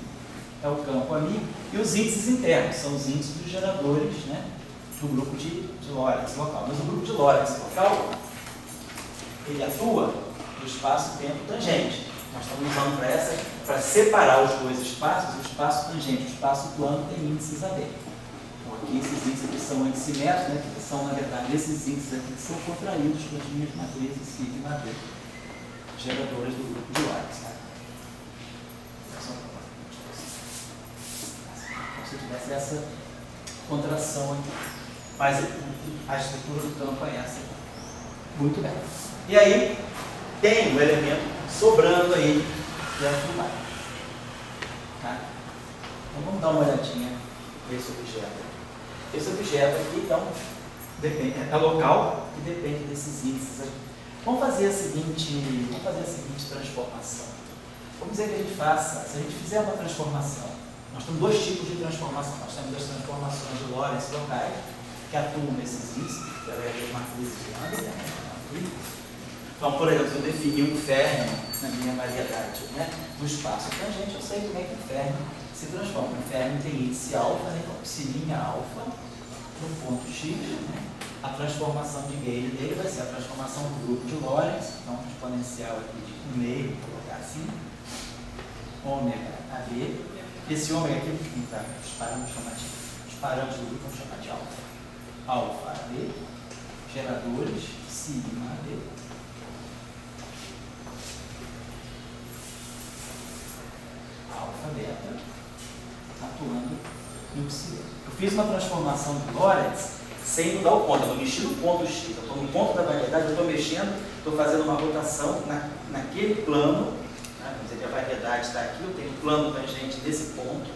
é o campo ali, e os índices internos, são os índices dos geradores, né, do grupo de Lorentz local. Mas o grupo de Lorentz local, ele atua no espaço-tempo tangente. Nós estamos usando para separar os dois espaços, o espaço tangente e o espaço plano tem índices AB. Então, aqui esses índices aqui são antissimétricos, né, que são, na verdade, esses índices aqui que são contraídos pelas minhas matrizes sigma AB, geradoras do grupo de Lorentz. Né? Então, se eu tivesse essa contração aqui, mas a estrutura do campo é essa. Muito bem. E aí, tem um elemento sobrando aí, que é a filmagem. Tá? Então vamos dar uma olhadinha nesse objeto. Esse objeto aqui, então, é local e depende desses índices aqui. Vamos fazer a seguinte transformação. Vamos dizer que a gente faça, se a gente fizer uma transformação, nós temos dois tipos de transformação. Nós temos as transformações de Lorentz locais, que atuam nesses índices, através das matrizes de Young. Então, por exemplo, se eu definir um fermo na minha variedade, né, do espaço tangente, eu sei como é que o fermo se transforma. O fermo tem índice alfa, né, então, psilinha alfa, no ponto x, né, a transformação de gauge dele vai ser a transformação do grupo de Lorentz, então, exponencial aqui de 1,5, vou colocar assim, ômega AB. Esse ômega aqui, os parâmetros do grupo vamos chamar de alfa. Alfa AB, geradores, sigma AB. Alfa, beta, atuando no psi. Eu fiz uma transformação de Lorentz sem mudar o ponto. Eu não mexi no ponto x, eu estou no ponto da variedade, eu estou mexendo, estou fazendo uma rotação naquele plano. Né? Vamos dizer que a variedade está aqui, eu tenho um plano tangente nesse ponto.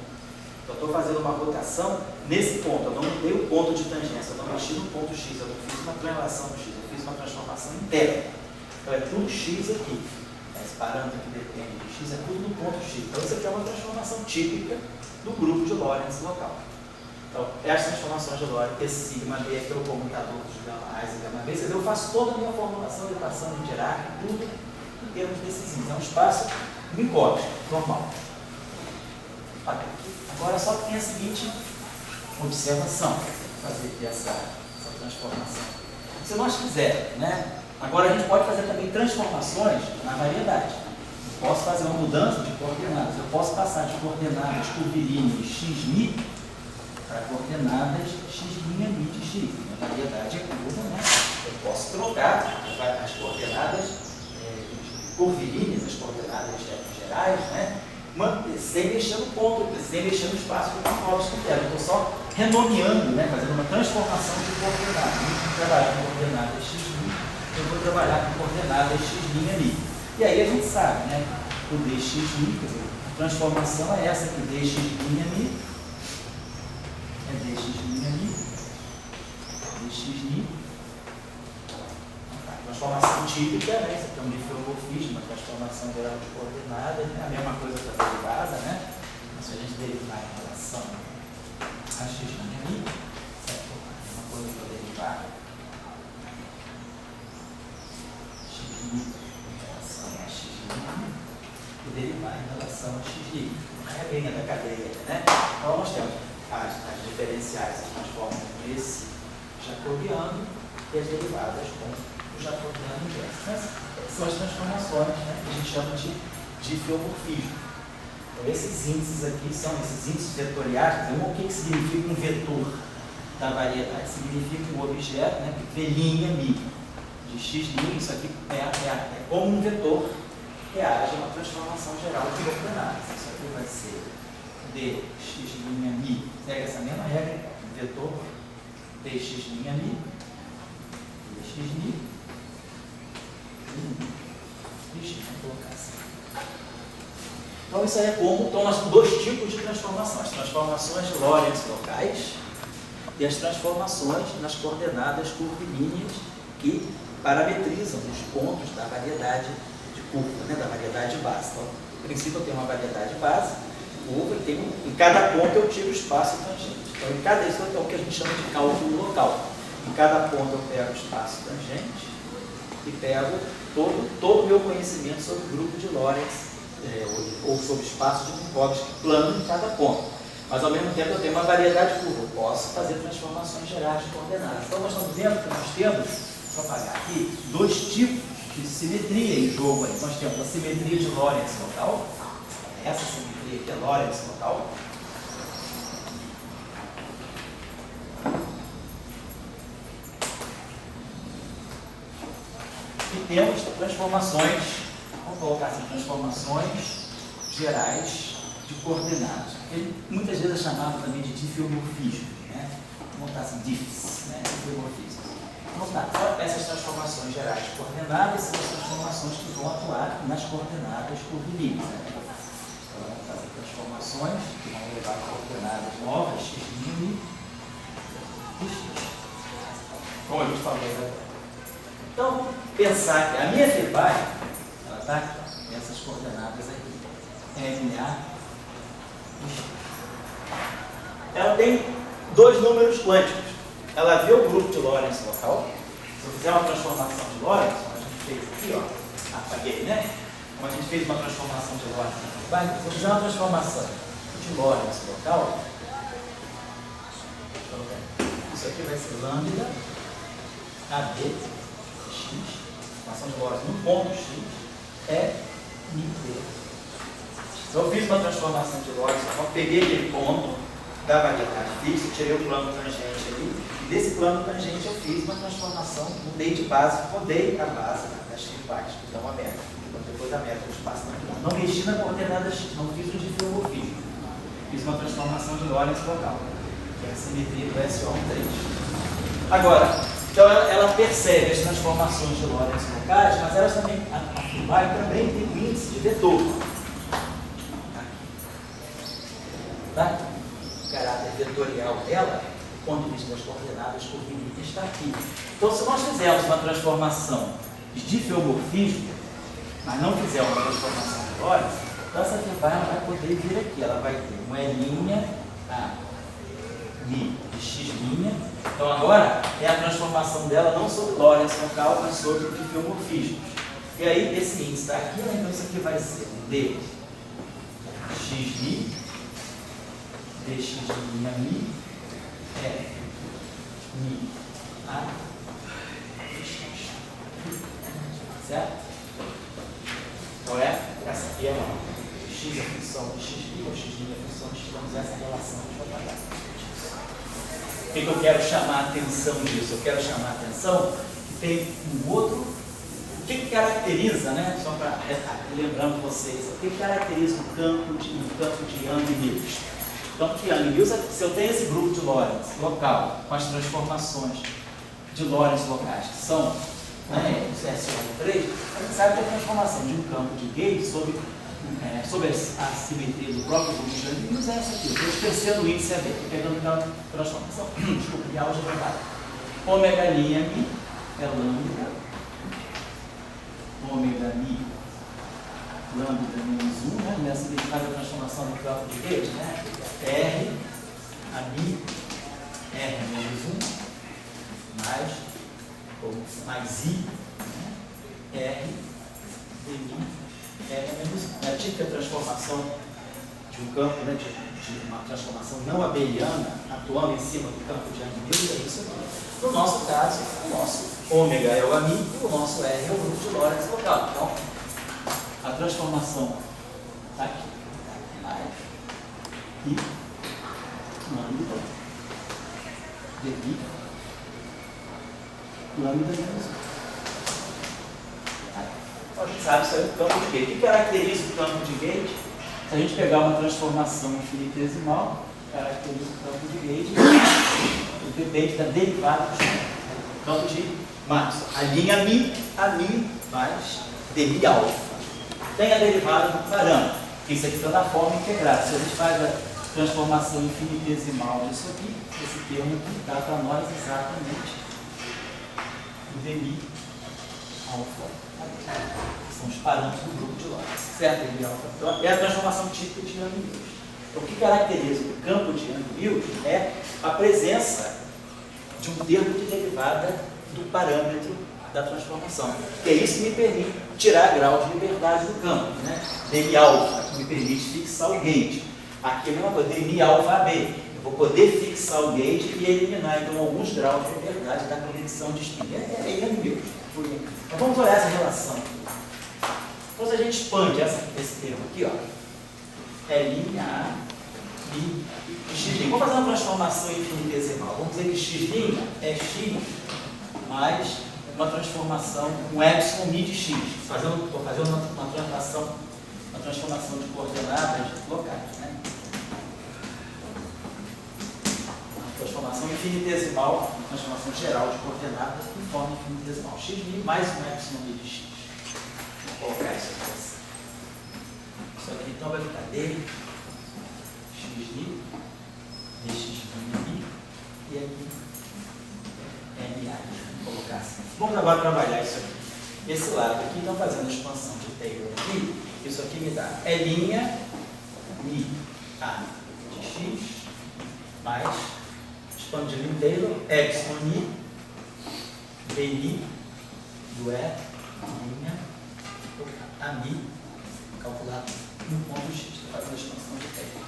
Então, eu estou fazendo uma rotação nesse ponto. Eu não mudei o ponto de tangência, eu não mexi no ponto x, eu não fiz uma translação no x, eu fiz uma transformação interna. Então, é tudo x aqui. Esse parâmetro que depende de x é tudo no ponto x. Então, isso aqui é uma transformação típica do grupo de Lorentz local. Então, essas transformações de Lorentz, esse sigma B aqui é o comutador dos gama A e gama B. Eu faço toda a minha formulação de equação de Dirac, tudo em termos desses índices. É um espaço micótico, normal. Agora, só que tem a seguinte observação para fazer aqui essa transformação. Se nós quisermos, né? Agora a gente pode fazer também transformações na variedade. Eu posso fazer uma mudança de coordenadas. Eu posso passar de coordenadas curvilíneas x'mi para coordenadas x'mi de x. A variedade é curva, né? Eu posso trocar as coordenadas curvilíneas das coordenadas gerais, né? Sem mexer no ponto, sem mexer no espaço que eu quero. Eu estou só renomeando, né? Fazendo uma transformação de coordenadas. Em vez de trabalhar com coordenadas x', eu vou trabalhar com coordenadas x'mi. E aí a gente sabe, né? O dx'mi, quer dizer, a transformação é essa aqui, dx'mi, é dx'mi, transformação típica, né? Isso aqui é um difeomorfismo, uma transformação geral de coordenadas, né? A mesma coisa para a derivada, né? Mas se a gente derivar em relação a x'mi, certo? A mesma coisa para derivar x'mi em relação a x'mi e derivar em relação a x'mi. É a linha da cadeia, né? Então nós temos as diferenciais se transformam nesse jacobiano e as derivadas com o jacobiano inverso. Essas são as transformações, né, que a gente chama de difeomorfismo. Então, esses índices aqui são esses índices vetoriais. O que significa um vetor da variedade? Significa um objeto, né, que vê linha mi. De x', isso aqui é como um vetor que reage a uma transformação geral de coordenadas. Isso aqui vai ser dx'mi. Segue essa mesma regra, vetor dx'mi, vamos colocar assim. Então isso aí é como estão os dois tipos de transformação, as transformações de Lorentz locais e as transformações nas coordenadas curvilíneas que parametrizam os pontos da variedade de curva, né, da variedade base. Então, no princípio eu tenho uma variedade base, curva, e em cada ponto eu tiro o espaço tangente. Então, em cada isso é o que a gente chama de cálculo local. Em cada ponto eu pego o espaço tangente e pego todo o meu conhecimento sobre o grupo de Lorentz ou sobre o espaço de Minkowski plano em cada ponto. Mas ao mesmo tempo eu tenho uma variedade curva, eu posso fazer transformações gerais de coordenadas. Então nós estamos vendo que nós temos, vou apagar aqui, dois tipos de simetria em jogo aí. Nós temos a simetria de Lorentz local, essa simetria aqui é Lorentz local. E temos transformações, vamos colocar assim, transformações gerais de coordenadas. Ele muitas vezes é chamado também de difeomorfismo, né? Vamos botar assim, diffs, né? Difeomorfismo. Vamos lá, essas transformações gerais de coordenadas são as transformações que vão atuar nas coordenadas curvilíneas. Né? Então, vamos fazer transformações que vão levar a coordenadas novas, x' e x. Como a gente falou agora. Então, vamos pensar que a minha Fibari, ela está nessas coordenadas aqui, MA e X. Ela tem dois números quânticos. Ela vê o grupo de Lorentz local. Se eu fizer uma transformação de Lorentz, como a gente fez aqui, ó, apaguei, né? Como a gente fez uma transformação de Lorentz na Fibari, se eu fizer uma transformação de Lorentz local, isso aqui vai ser lambda AB x, transformação de Lorentz no ponto x, é MT. Então eu fiz uma transformação de Lorentz, eu peguei aquele ponto da variedade fixa, tirei o plano tangente ali, e desse plano tangente eu fiz uma transformação, mudei de base, rodei a base das Fibares, que dão a meta. Então depois da meta do espaço não mexi na coordenada x, não fiz um difeomorfismo. Fiz uma transformação de Lorentz local, que é a simetria do SO13. Agora, então ela percebe as transformações de Lorentz locais, mas elas também, a Fibari também tem um índice de vetor. Tá? O caráter vetorial dela, do ponto de vista das coordenadas curvilíneas, está aqui. Então, se nós fizermos uma transformação de difeomorfismo, mas não fizermos uma transformação de Lorentz, então essa Fibari vai poder vir aqui. Ela vai ter uma linha a mi de x'. Então, agora é a transformação dela não sobre Lorentz local, mas sobre difeomorfismos. E aí, esse índice está aqui, né? Então isso aqui vai ser d x', dx' mi é mi a x. Certo? Então essa aqui é uma x é a função de x', ou x' é a função de x. Vamos usar essa relação de trabalhar. O que eu quero chamar a atenção disso? Eu quero chamar a atenção que tem um outro. O que caracteriza, né, só para lembrando vocês, o que caracteriza um campo de Young-Mills? O campo de Young-Mills é se eu tenho esse grupo de Lorentz local, com as transformações de Lorentz locais, que são, né, S1 e 3, a gente sabe que a transformação de um campo de gauge sobre a simetria do próprio grupo de Young-Mills é essa aqui. Eu estou esquecendo o índice AB, pegando aquela transformação, desculpa, de álgebra básica. Ômega linha mi é lambda, ômega mi, lambda menos 1, né? Nessa que faz a transformação do campo de gauge, né? R, a mi, R menos 1, mais I, né? R, d mi, R menos 1. É a típica transformação de um campo, né? De uma transformação não abeliana atuando em cima do campo de Young-Mills, é isso aqui. No nosso caso, o nosso ômega é o amigo e o nosso R é o grupo de Lorentz local. Então, a transformação está aqui, mais I, lambda, dmi, lambda menos 1. Então, a gente sabe isso aí do campo de gauge. O que caracteriza o campo de gauge? Se a gente pegar uma transformação infinitesimal, caracteriza o campo de gauge, depende da derivada do campo de Maxwell. A linha mi mais dmi alfa. Tem a derivada do parâmetro. Isso aqui está na forma integrada. Se a gente faz a transformação infinitesimal disso aqui, esse termo aqui dá para nós exatamente o dmi alfa. São os parâmetros do grupo de Lorentz. Certo? Dmi alfa. Então, é a transformação típica de Young-Mills. Então, o que caracteriza o campo de Young-Mills é a presença de um termo de derivada do parâmetro da transformação. Que é isso que me permite tirar grau de liberdade do campo, né? Dmi alfa, que me permite fixar o gauge. Aqui é a mesma coisa, dmi alfa AB. Eu vou poder fixar o gauge e eliminar, então, alguns graus de liberdade da conexão de spin. É Young-Mills. Então, vamos olhar essa relação. Então, se a gente expande esse termo aqui, ó, é linha A, I, x'. Vamos fazer uma transformação infinitesimal. Vamos dizer que x' é x mais uma transformação, um epsilon mi de x. Estou fazendo uma transformação de coordenadas locais, né? Uma transformação infinitesimal, uma transformação geral de coordenadas em forma infinitesimal. X' mais um epsilon mi de x. Vou colocar isso aqui assim. Isso aqui então vai ficar d x'mi, dx'mi e aqui MA. Vou colocar assim. Vamos agora trabalhar isso aqui. Esse lado aqui, então fazendo a expansão de Taylor aqui, isso aqui me dá L' mi A de x mais, expandindo em Taylor, epsilon mi dmi do E, linha a mi, calculado no ponto x. Estou fazendo a expansão de Taylor.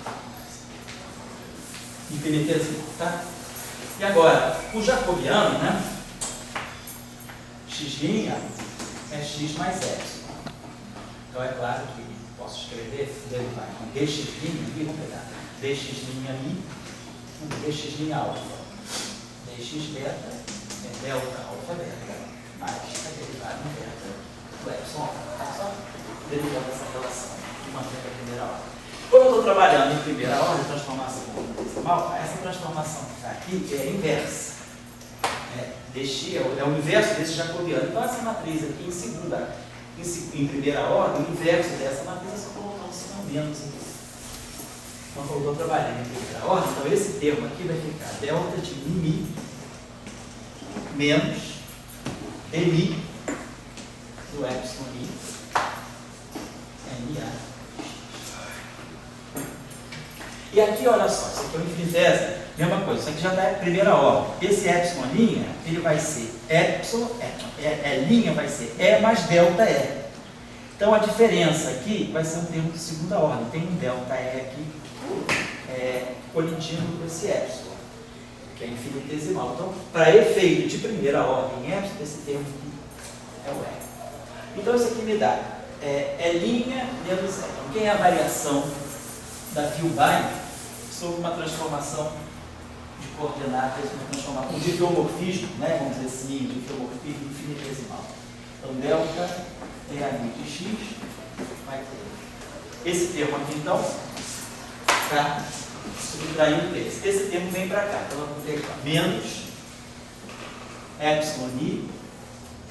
Infinitesimal, tá? E agora, o jacobiano, né? X' é x mais epsilon. Então é claro que posso escrever, derivar com dx', aqui vamos pegar dx' mi, dx' alfa. Dx beta é delta alfa beta, mais a derivada em beta do epsilon alfa. É só derivando essa relação que mantém a primeira ordem. Quando eu estou trabalhando em primeira ordem, transformação infinitesimal, essa transformação que está aqui é inversa. Dx é o inverso desse jacobiano. Então, essa matriz aqui em segunda, em primeira ordem, o inverso dessa matriz é só colocar um sinal menos aqui. Então, quando eu estou trabalhando em primeira ordem, então esse termo aqui vai ficar delta de mi menos dmi do epsilon i MA. E aqui, olha só, isso aqui é o infinitésimo, mesma coisa, isso aqui já está em primeira ordem. Esse epsilon linha, ele vai ser epsilon, linha vai ser E mais delta E. Então, a diferença aqui vai ser um termo de segunda ordem. Tem um delta E aqui colidindo com esse epsilon, que é infinitesimal. Então, para efeito de primeira ordem epsilon, esse termo aqui é o E. Então, isso aqui me dá linha menos E. Então, quem é a variação da Filbine sobre uma transformação de coordenadas, uma transformação de geomorfismo, né? Vamos dizer assim, de geomorfismo infinitesimal. Então, delta TAMI de x vai ter esse termo aqui, então, para subtraindo desse. Esse termo vem para cá. Então, eu vou ter menos epsilon i,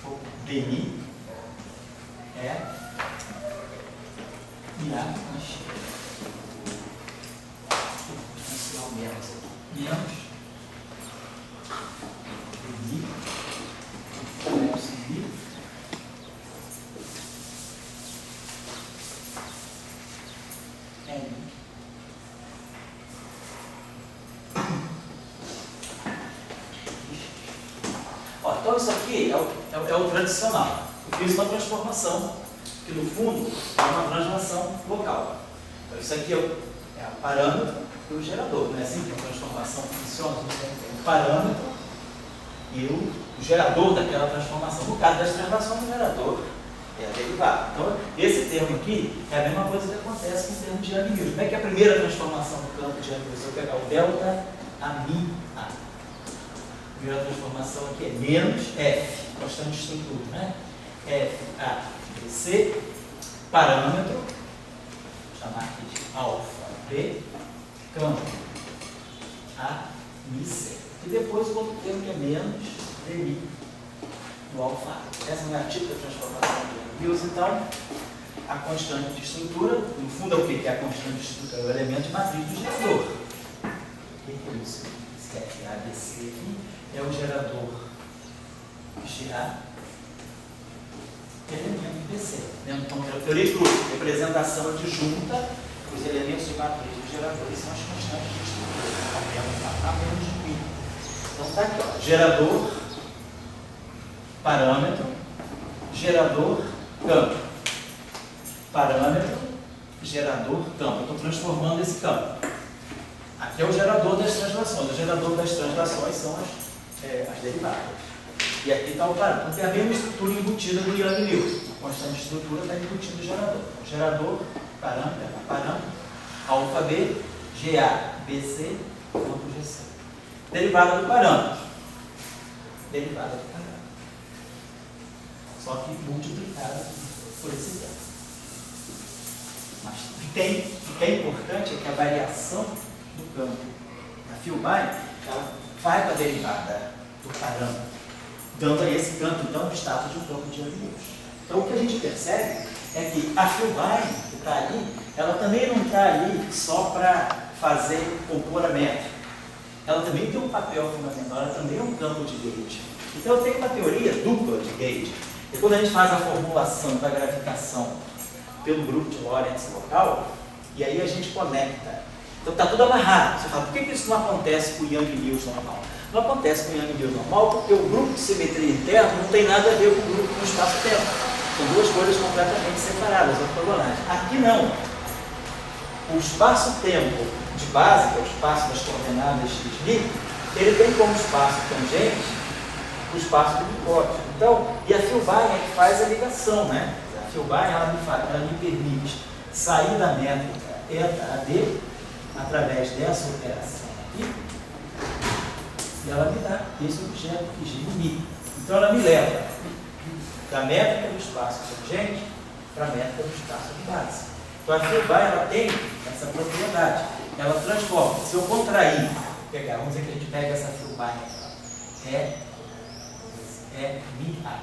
ou dmi, e a mais x. Vou menos aqui. Menos dmi, epsilon i, n. Então, isso aqui é o tradicional. Eu fiz uma transformação, que no fundo é uma translação local. Então, isso aqui é o parâmetro e o gerador. Não é assim que a transformação funciona? Tem um parâmetro e o gerador daquela transformação. No caso das translações, o gerador é a derivada. Então, esse termo aqui é a mesma coisa que acontece com o termo de Young-Mills. Como é que é a primeira transformação do campo de Young-Mills? Eu vou pegar o delta AMI A. A primeira transformação aqui é menos F, constante de estrutura, né? F, A, B, C, parâmetro, vou chamar aqui de alfa, B, campo, A, Mi, C. E depois o outro termo que é menos DMI do alfa A. Essa é a típica transformação de Young-Mills, então, a constante de estrutura, no fundo é o que é a constante de estrutura? É o elemento de matriz do gerador. O que é isso? Esse F, A, B, C aqui é o gerador GA, elemento BC. Então, a teoria de grupo, representação adjunta, os elementos de matriz dos geradores são as constantes de estrutura, a menos de π. Então, está aqui, ó, gerador, parâmetro, gerador, campo. Parâmetro, gerador, campo. Eu estou transformando esse campo. Aqui é o gerador das translações. O gerador das translações são as derivadas. E aqui está o parâmetro. Então, tem a mesma estrutura embutida do Young-Mills. A constante de estrutura está embutida no gerador. Gerador, parâmetro, alfa B, GA, BC, campo GC. Derivada do parâmetro. Derivada do parâmetro. Só que multiplicada por esse tempo. Mas o que é importante é que a variação do campo da Filbay, ela vai para a derivada do parâmetro, dando a esse campo, então, o status de um campo de Young-Mills. Então, o que a gente percebe é que a Filbay, que está ali, ela também não está ali só para fazer compor a métrica. Ela também tem um papel fundamental, ela também é um campo de gauge. Então, eu tenho uma teoria dupla de gauge. E quando a gente faz a formulação da gravitação pelo grupo de Lorentz local, e aí a gente conecta. Então está tudo amarrado. Você fala, por que isso não acontece com o Young-Mills normal? Não acontece com o Young-Mills normal porque o grupo de simetria interna não tem nada a ver com o grupo no espaço-tempo. São duas coisas completamente separadas, ortogonais. Aqui não. O espaço-tempo de base, que é o espaço das coordenadas x,y, ele tem como espaço tangente o espaço do bicótico. Então, e a Filbay é que faz a ligação, né? A Filbay, ela me permite sair da métrica θ-AD através dessa operação aqui, e ela me dá esse objeto φ'. Então, ela me leva da métrica do espaço tangente para a métrica do espaço de base. Então, a Filbay, ela tem essa propriedade. Ela transforma. Se eu contrair, vamos dizer que a gente pega essa Filbay μA,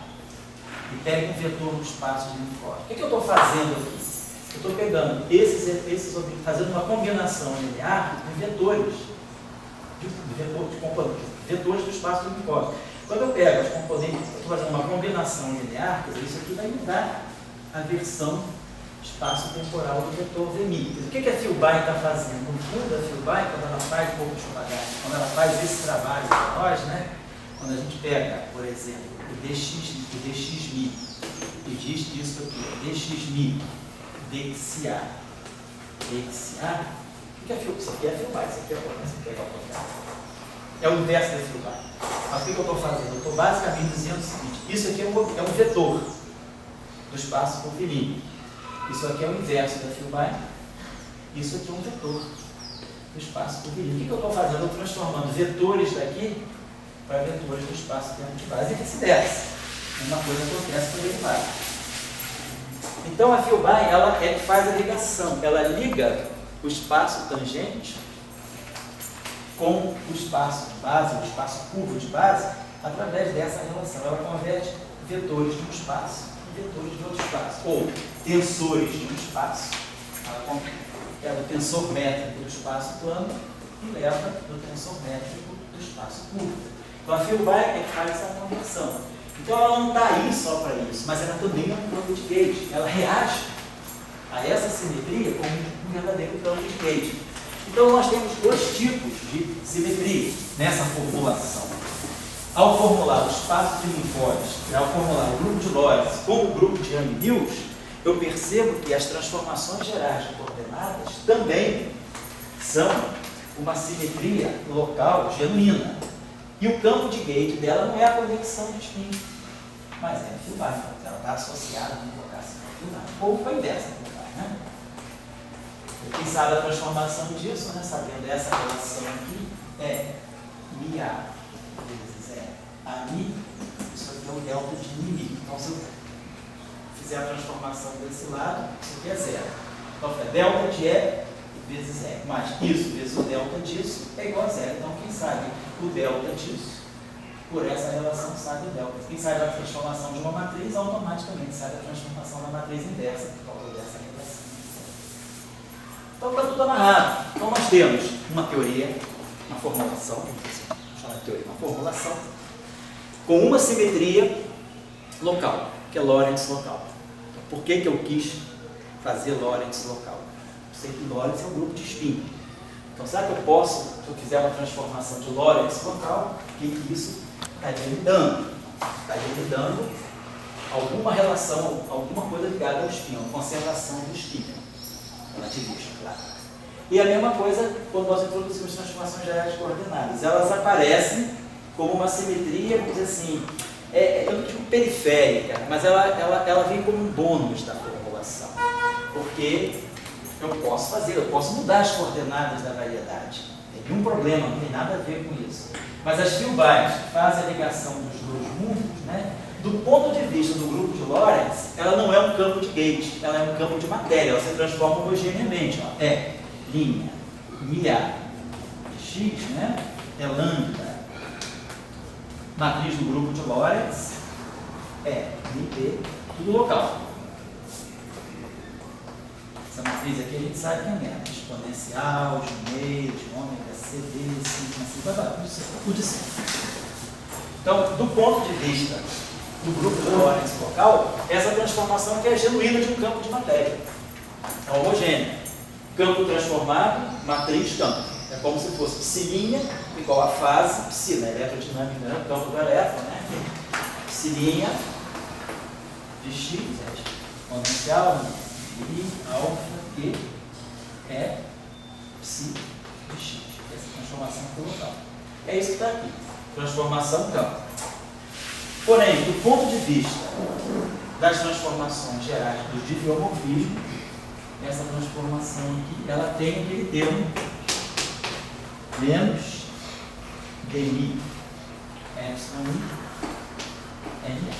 e pega um vetor no espaço de Minkowski. O que eu estou fazendo aqui? Eu estou pegando esses objetos, fazendo uma combinação linear de vetores, vetores do espaço de Minkowski. Quando eu pego as componentes, estou fazendo uma combinação linear, quer dizer, isso aqui vai me dar a versão espaço-temporal do vetor Vmi. O que a Filbay está fazendo? No fundo, a Filbay, quando ela faz um pouco devagar, quando ela faz esse trabalho para nós, né? Quando a gente pega, por exemplo, o dxmi e diz isso aqui, dxmi, dxa, o que é Filbay? Isso aqui é a Filbay, isso aqui é o contrário. É o inverso da Filbay. Mas o que eu estou fazendo? Eu estou basicamente dizendo o seguinte, isso aqui é um vetor do espaço por Vmi. Isso aqui é o inverso da Filbay, isso aqui é um vetor do espaço por Vmi. O que eu estou fazendo? Eu estou transformando vetores daqui para vetores do espaço-tempo de base e vice-versa. uma coisa acontece com a derivada. Então a Filbay, ela é que faz a ligação, ela liga o espaço tangente com o espaço de base, o espaço curvo de base, através dessa relação. Ela converte vetores de um espaço em vetores de outro espaço, ou tensores de um espaço. Ela pega o tensor métrico do espaço plano e leva do tensor métrico do espaço curvo. Então a Filbay é que faz essa conversão. Então ela não está aí só para isso, mas ela também é um campo de gauge. Ela reage a essa simetria como um verdadeiro campo de gauge. Então nós temos dois tipos de simetria nessa formulação. Ao formular o espaço de linfóides, ao formular o grupo de Lorentz com o grupo de Young-Mills, eu percebo que as transformações gerais de coordenadas também são uma simetria local genuína. E o campo de gauge dela não é a convecção de spin, mas é a Filbay. Ela está associada, vamos colocar assim, a Filbay. Ou foi inversa, né? Quem sabe a transformação disso, né, sabendo essa relação aqui, é MiA vezes AMi, isso aqui é o delta de Mi. Então, se eu fizer a transformação desse lado, isso aqui é zero. Então, é delta de E vezes E, mais isso vezes o delta disso é igual a zero. Então, quem sabe o delta disso, por essa relação, sabe o delta. Quem sabe a transformação de uma matriz, automaticamente sabe a transformação da matriz inversa, por causa dessa relação. Então, está tudo amarrado. Então, nós temos uma teoria, uma formulação, vamos chamar de teoria, uma formulação, com uma simetria local, que é Lorentz local. Por que eu quis fazer Lorentz local? Eu sei que Lorentz é um grupo de spin. Então, será que eu posso, se eu fizer uma transformação de Lorentz local, o que isso estaria me dando? Estaria me dando alguma relação, alguma coisa ligada ao spin, a conservação do spin. Relativista, claro. E a mesma coisa quando nós introduzimos transformações gerais de coordenadas. Elas aparecem como uma simetria, vamos dizer assim, eu não digo periférica, mas ela vem como um bônus da formulação. Porque eu posso mudar as coordenadas da variedade. Não tem nenhum problema, não tem nada a ver com isso. Mas as Filbays fazem a ligação dos dois mundos, né? Do ponto de vista do grupo de Lorentz, ela não é um campo de gauge, ela é um campo de matéria, ela se transforma homogeneamente. Ó. É linha, MiA de X, né? É lambda. Matriz do grupo de Lorentz é MB, tudo local. Essa matriz aqui a gente sabe quem é. Exponencial, de meio, de ômega, CD, sigma, tudo isso. Então, do ponto de vista do grupo de Lorentz local, essa transformação aqui é genuína de um campo de matéria. É homogêneo. Campo transformado, matriz, campo. É como se fosse psilinha igual a fase, psi, né? Eletrodinâmica, né? O campo do elétron, né? Psilinha de X, exponencial, I, alfa, E, é psi de X. Essa transformação local. É isso que está aqui. Transformação campo. Porém, do ponto de vista das transformações gerais do diffeomorfismo, essa transformação aqui, ela tem aquele termo menos dmi epsilon n.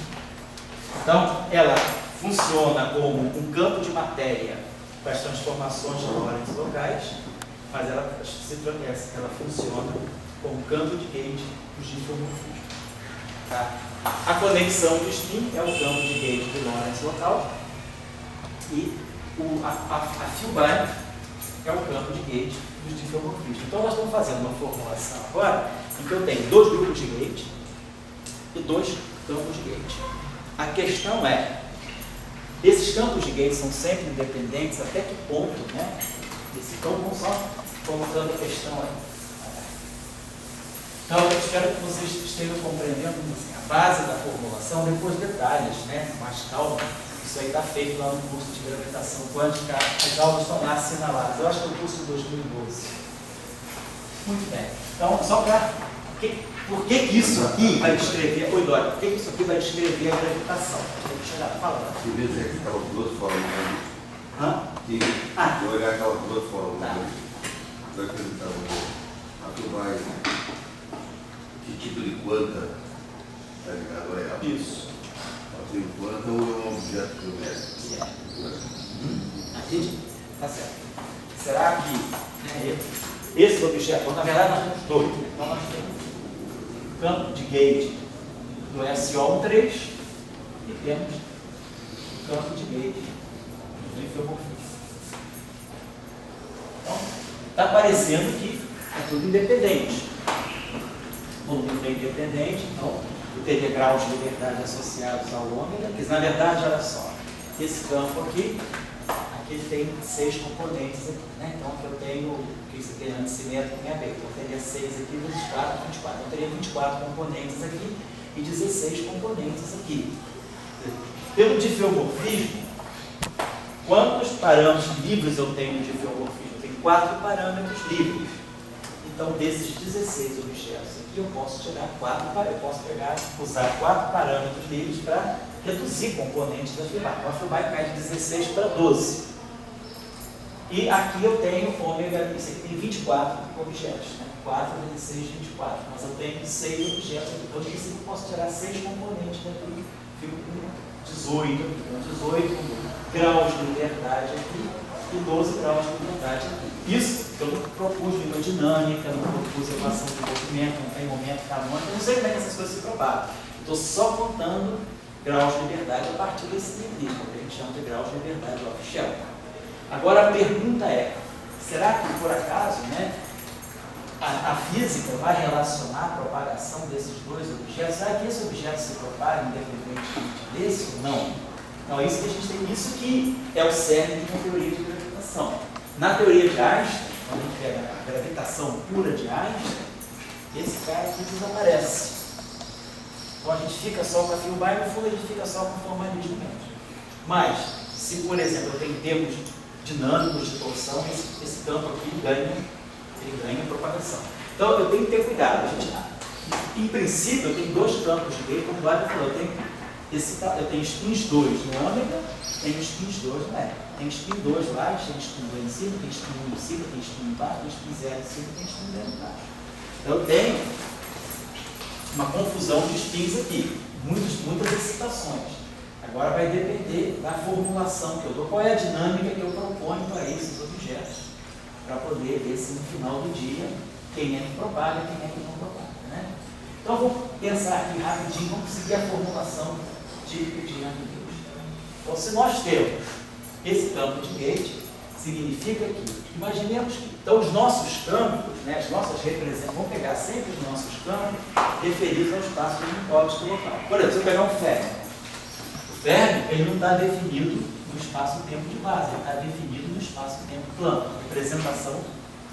Então, ela funciona como um campo de matéria para as transformações de Lorentz locais, mas ela funciona como campo de gauge dos diffeomorfismos. Tá? A conexão do spin é o campo de gauge de Lorentz local e a Filbay é o campo de gauge dos diffeomorfismos. Então nós estamos fazendo uma formulação agora em que eu tenho dois grupos de gauge e dois campos de gauge. A questão é, esses campos de gauge são sempre independentes, até que ponto, né? Então vamos só colocando a questão aí. Então, eu espero que vocês estejam compreendendo assim, a base da formulação, depois detalhes, né? Mais calma. Isso aí está feito lá no curso de gravitação quântica, as aulas estão lá assinaladas. Eu acho que é o curso de 2012. Muito bem. Então, só para... Por que isso aqui vai descrever... Oi, Dória. Por que isso aqui vai descrever a gravitação? Tem que chegar falando. Você vê que estava duas fórmulas. Hã? Eu olhar aquela duas fórmulas. Tá. Vai acreditar a Filbay. Que tipo de quanta está ligado a ela? Isso. por enquanto, ou é um objeto geométrico? Entendi. Tá certo. Será que, né, esse objeto, na verdade nós temos dois. Então nós temos o campo de gate do SO13 e temos o campo de gate do diffeomorfismo. Então, está parecendo que é tudo independente. Volume é independente, então eu teria graus de liberdade associados ao ômega, mas na verdade, olha só, esse campo aqui ele tem 6 componentes aqui, né? Então eu tenho, que isso aqui é antissimétrico em AB, então eu teria 6 aqui vezes 4, 24. Então eu teria 24 componentes aqui e 16 componentes aqui. Pelo diffeomorfismo, quantos parâmetros livres eu tenho no diffeomorfismo? Eu tenho 4 parâmetros livres. Então, desses 16 objetos aqui, eu posso tirar 4, eu posso usar 4 parâmetros livres para reduzir componentes da Fibonacci. Então, a Fibonacci cai de 16 para 12. E aqui eu tenho ômega, isso aqui tem 24 objetos, né? 4 vezes 6, 24. Mas eu tenho 6 objetos aqui. Então, isso aqui eu posso tirar 6 componentes daqui. Fico com 18 graus de liberdade aqui e 12 graus de liberdade aqui. Isso eu não propus hidrodinâmica, não propus equação de movimento, não tem momento canônico, eu não sei como é que essas coisas se propagam. Estou só contando graus de liberdade a partir desse limite, que a gente chama de graus de liberdade oficial. Agora a pergunta é, será que por acaso, né, a física vai relacionar a propagação desses dois objetos? Será que esse objeto se propaga independentemente desse ou não? Então é isso que a gente tem, isso que é o cerne de uma teoria de gravitação. Na teoria de Einstein, quando a gente pega a gravitação pura de Einstein, esse cara aqui desaparece. Então a gente fica só com a Fibonacci e no fundo a gente fica só com o formalismo mesmo. Mas, se por exemplo eu tenho termos dinâmicos de torção, esse campo aqui ganha propagação. Então eu tenho que ter cuidado, gente. Em princípio eu tenho 2 campos de gate, como o Eduardo falou, eu tenho spins 2 no ômega, tenho spins 2 no E. Tem spin 2 lá, tem spin 2 em cima, tem spin 1 em cima, tem spin embaixo, tem spin 0 em cima, tem spin 0 embaixo. Então eu tenho uma confusão de spins aqui, muitas excitações. Agora vai depender da formulação que eu dou, qual é a dinâmica que eu proponho para esses objetos, para poder ver se no final do dia quem é que propaga e quem é que não propaga, né? Então eu vou pensar aqui rapidinho, vamos seguir a formulação de Young-Mills. Então se nós temos esse campo de gate, significa que, imaginemos que, então os nossos campos, né, as nossas representações, vamos pegar sempre os nossos campos referidos ao espaço minkowski local. Por exemplo, se eu pegar um Fermi, o Fermi ele não está definido no espaço-tempo de base, ele está definido no espaço-tempo plano. Representação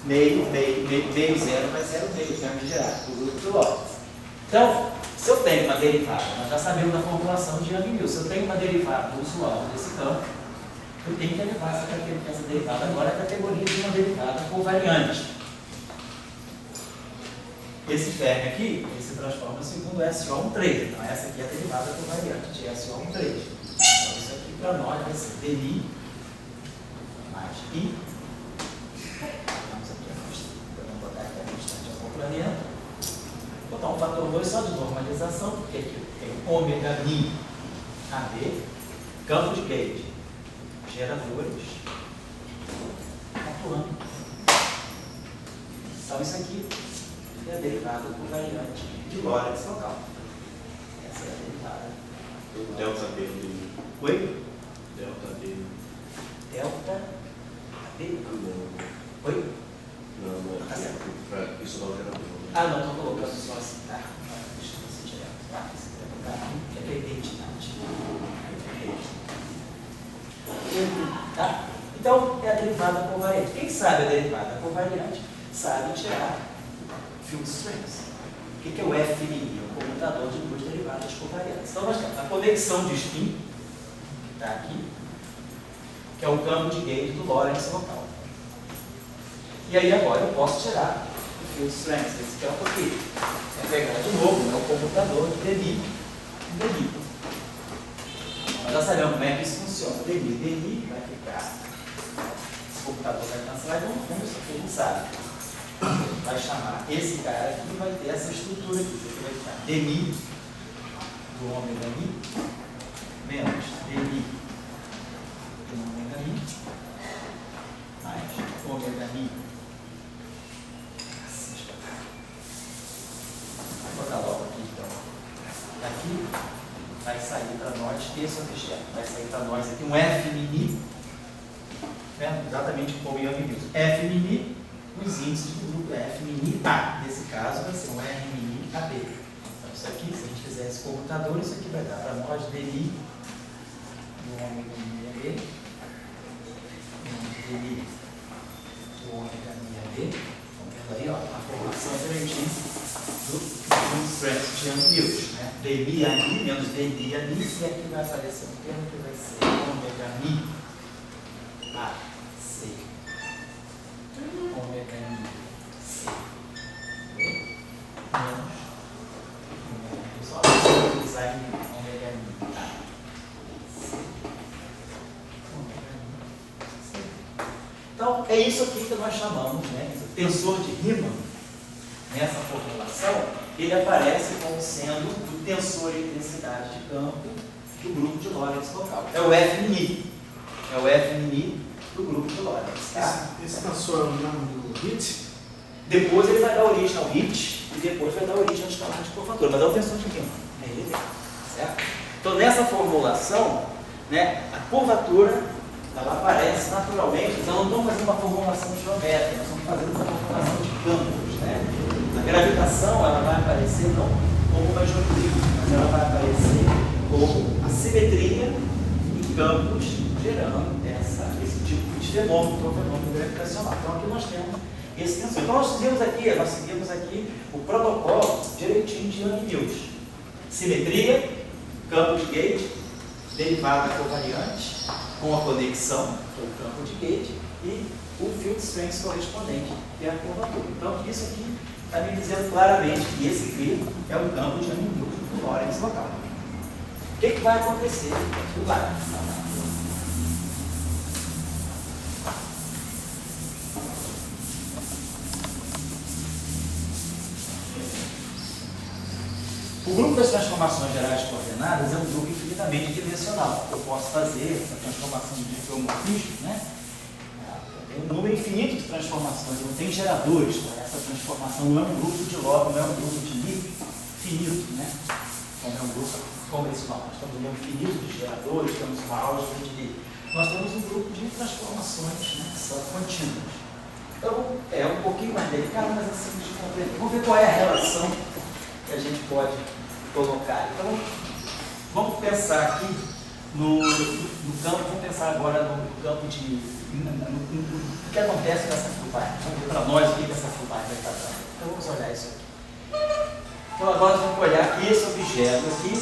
meio, zero vai 0,5, Fermi geral, do grupo de Lorentz. Então, se eu tenho uma derivada, nós já sabemos da formulação de Young-Mills, se eu tenho uma derivada usual desse campo, eu tenho que levar essa derivada agora à categoria de uma derivada covariante. Esse Fermi aqui, ele se transforma segundo SO13. Então, essa aqui é a derivada covariante de SO13. Então, isso aqui para nós vai ser DI mais I. Vamos aqui vamos botar aqui a constante ao complemento. Vou botar um fator 2 só de normalização, porque aqui tem ômega mi AB, campo de gate, geradores, atuando. Então, isso aqui é a derivada covariante de Lorentz local. Essa é a derivada. Delta D. Oi? Delta D. Delta D? Oi? Não, tá certo. Isso não é gerador. Ah, não, estou colocando só assim, tá? Deixa eu ver se direto. Tá, esse aqui é a identidade. Tá? Então, é a derivada covariante. Quem sabe a derivada covariante sabe tirar field strengths. O que é o F'? É o comutador de duas derivadas covariantes. Então, nós temos a conexão de spin, que está aqui, que é o campo de gate do Lorentz local. E aí, agora, eu posso tirar o field strengths desse campo aqui. É pegar de novo, né, o comutador de DI e DI. Nós já sabemos como é que isso funciona. DI vai ficar, o computador vai cancelar, então no fundo isso aqui não sabe. Vai chamar esse cara aqui e vai ter essa estrutura aqui. Isso aqui vai ficar DI do ômega mi menos dmi ômega mi mais ômega mi. Vou botar logo aqui então. Aqui vai sair para nós esse objeto. Vai sair para nós aqui um F mini, né? Exatamente como o Young Mills. F mini, os índices do grupo F mini A. Nesse caso vai ser um R mini AB. Então isso aqui, se a gente fizer esse computador, isso aqui vai dar para nós dmi do ômega mi AB, dmi do ômega mi AB. Estão vendo aí, ó, a formação direitinho do stress de Young Mills, né? dmi ani menos dmi ani, e aqui vai aparecer um termo que vai ser ômega mi AC. Ômega mi C. Menos. Só vou utilizar em ômega mi A. C. Ômega mi C. Então, é isso aqui que nós chamamos, né? O tensor de Riemann, nessa formulação, ele aparece como sendo o tensor de intensidade de campo do grupo de Lorentz local. É o F mini. É o F mini do grupo de Lorentz. Tá? Esse tensor é o nome do HIT? Depois ele vai dar origem ao HIT e depois vai dar origem aos canais de curvatura. Mas é o tensor de Riemann. É ele mesmo. Certo? Então, nessa formulação, né, a curvatura ela aparece naturalmente. Nós não estamos fazendo uma formulação geométrica, nós estamos fazendo uma formulação de campos. Né? A gravitação ela vai aparecer não como uma geometria, mas ela vai aparecer como a simetria em campos gerando esse tipo de fenômeno, que é o fenômeno gravitacional. Então aqui nós temos esse tensor. Então nós seguimos aqui o protocolo direitinho de Young Mills. Simetria, campo de gauge, derivada covariante, com a conexão, que é o campo de gauge, e o field strength correspondente, que é a curvatura. Então isso aqui está me dizendo claramente que esse aqui é o campo de Young Mills do Lorentz local. O que vai acontecer lá? O grupo das transformações gerais coordenadas é um grupo infinitamente dimensional. Eu posso fazer essa transformação de geomorfismo, né? Tem um número infinito de transformações, eu não tenho geradores para essa transformação, não é um grupo de log, não é um grupo de Lie finito, né? Como é um grupo convencional. Nós temos um número infinito de geradores, temos uma álgebra de Lie. Nós temos um grupo de transformações, né, que são contínuas. Então, é um pouquinho mais delicado, mas é simples de compreender. Vamos ver qual é a relação que a gente pode colocar. Então, vamos pensar aqui no campo, vamos pensar agora no campo de... o que acontece com essa fubagem. Vamos ver para nós o que essa fubagem vai estar dando. Então, vamos olhar isso aqui. Então, agora nós vamos olhar esse objeto aqui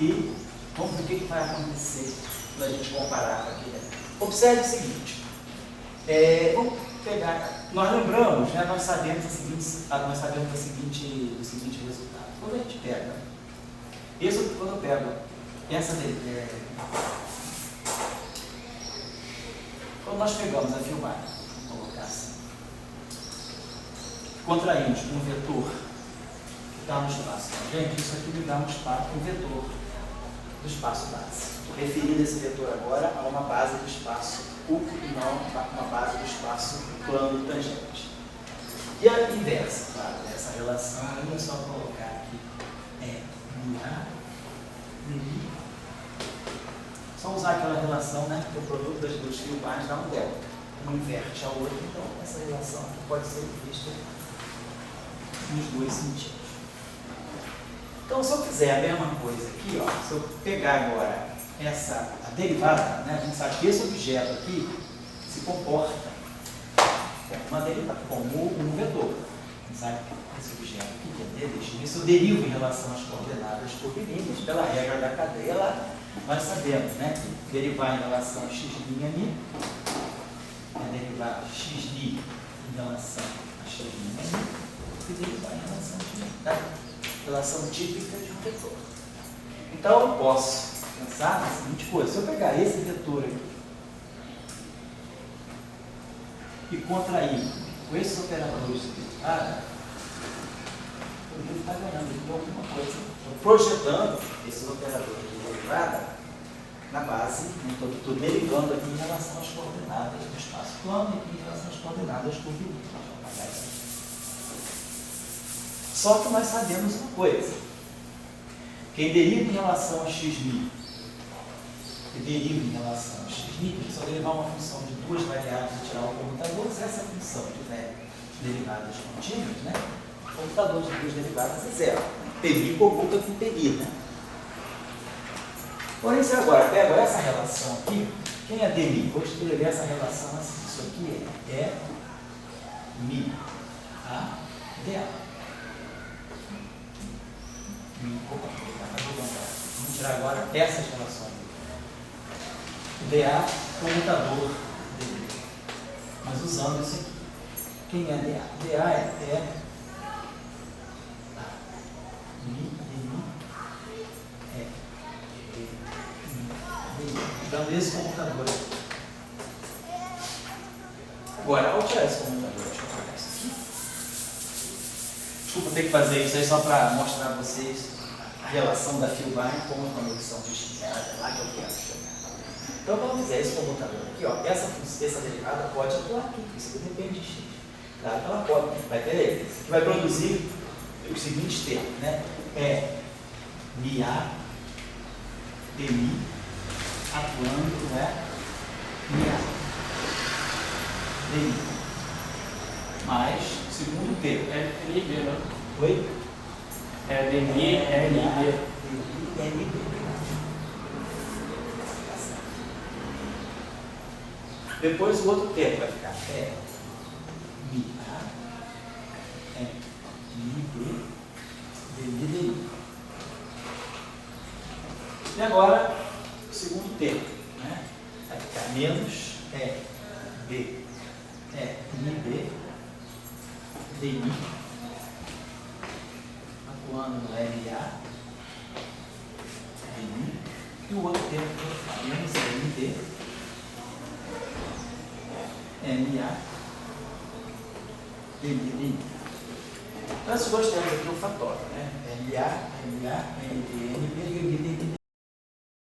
e vamos ver o que vai acontecer quando a gente comparar com aquele ali. Observe o seguinte. Vamos pegar... Nós lembramos, né, nós sabemos do seguinte resultado. Quando a gente pega... quando eu pego essa... quando nós pegamos a filmagem, vamos colocar assim, contraímos um vetor que está no espaço tangente, isso aqui me dá um vetor do espaço base. Estou referindo esse vetor agora a uma base do espaço oculto e não a uma base do espaço plano tangente. E a inversa, claro, dessa relação, é só colocar aqui só usar aquela relação, né, que o produto das duas filmagens dá um delta. Um inverte a outra, então essa relação aqui pode ser vista nos dois sentidos. Então, se eu fizer a mesma coisa aqui, ó, se eu pegar agora a derivada, né, a gente sabe que esse objeto aqui se comporta como uma derivada, como um vetor. A gente sabe que esse objeto aqui, que é d, isso eu derivo em relação às coordenadas curvilíneas, pela regra da cadeia lá. Nós sabemos, né, que derivar em relação a x' ali é derivar x' em relação a x' ali e derivar em relação a x', tá? Relação típica de um vetor. Então, eu posso pensar na seguinte coisa: se eu pegar esse vetor aqui e contrair com esses operadores de derivada, eu devo estar ganhando aqui alguma coisa. Então, projetando esses operadores de derivada, na base, estou derivando aqui em relação às coordenadas do espaço plano e aqui em relação às coordenadas do rio. Só que nós sabemos uma coisa. Quem deriva em relação a x' e deriva em relação a x', só derivar uma função de duas variáveis e tirar o comutador, se essa função tiver derivadas contínuas, né? O comutador de duas derivadas é zero. PI comuta com PI, né? Porém, se eu agora pego essa relação aqui, quem é DMI? Vou escrever essa relação assim. Isso aqui é Mi a DA. Vamos tirar agora essas relações. DA, comutador dele. Mas usando isso aqui. Quem é DA? DA é Mi, DMI, dando esse comutador aqui. Agora, ao tirar esse comutador, deixa eu colocar isso aqui. Desculpa ter que fazer isso aí só para mostrar a vocês a relação da Filbine com a conexão de x. É lá que eu quero chegar. Então, quando eu fizer esse comutador aqui, ó, essa derivada pode atuar aqui, isso depende de x. Claro que ela pode, vai ter ele. Isso aqui vai produzir os seguintes termos, né? É Mi A, DMI, atuando, não é? Mi A, DMI. Mais, segundo termo. É NB, não? Oi? É DMI, NB. NB. Depois o outro termo vai ficar Mi A, NB, DMI. E agora, o segundo termo, né? Vai ficar menos B, NB, DI, atuando no LA, DI, e o outro termo que vai ficar menos NB, NA, DI. Então, esses dois termos aqui é o fatório, né? LA, NB, NB, NB,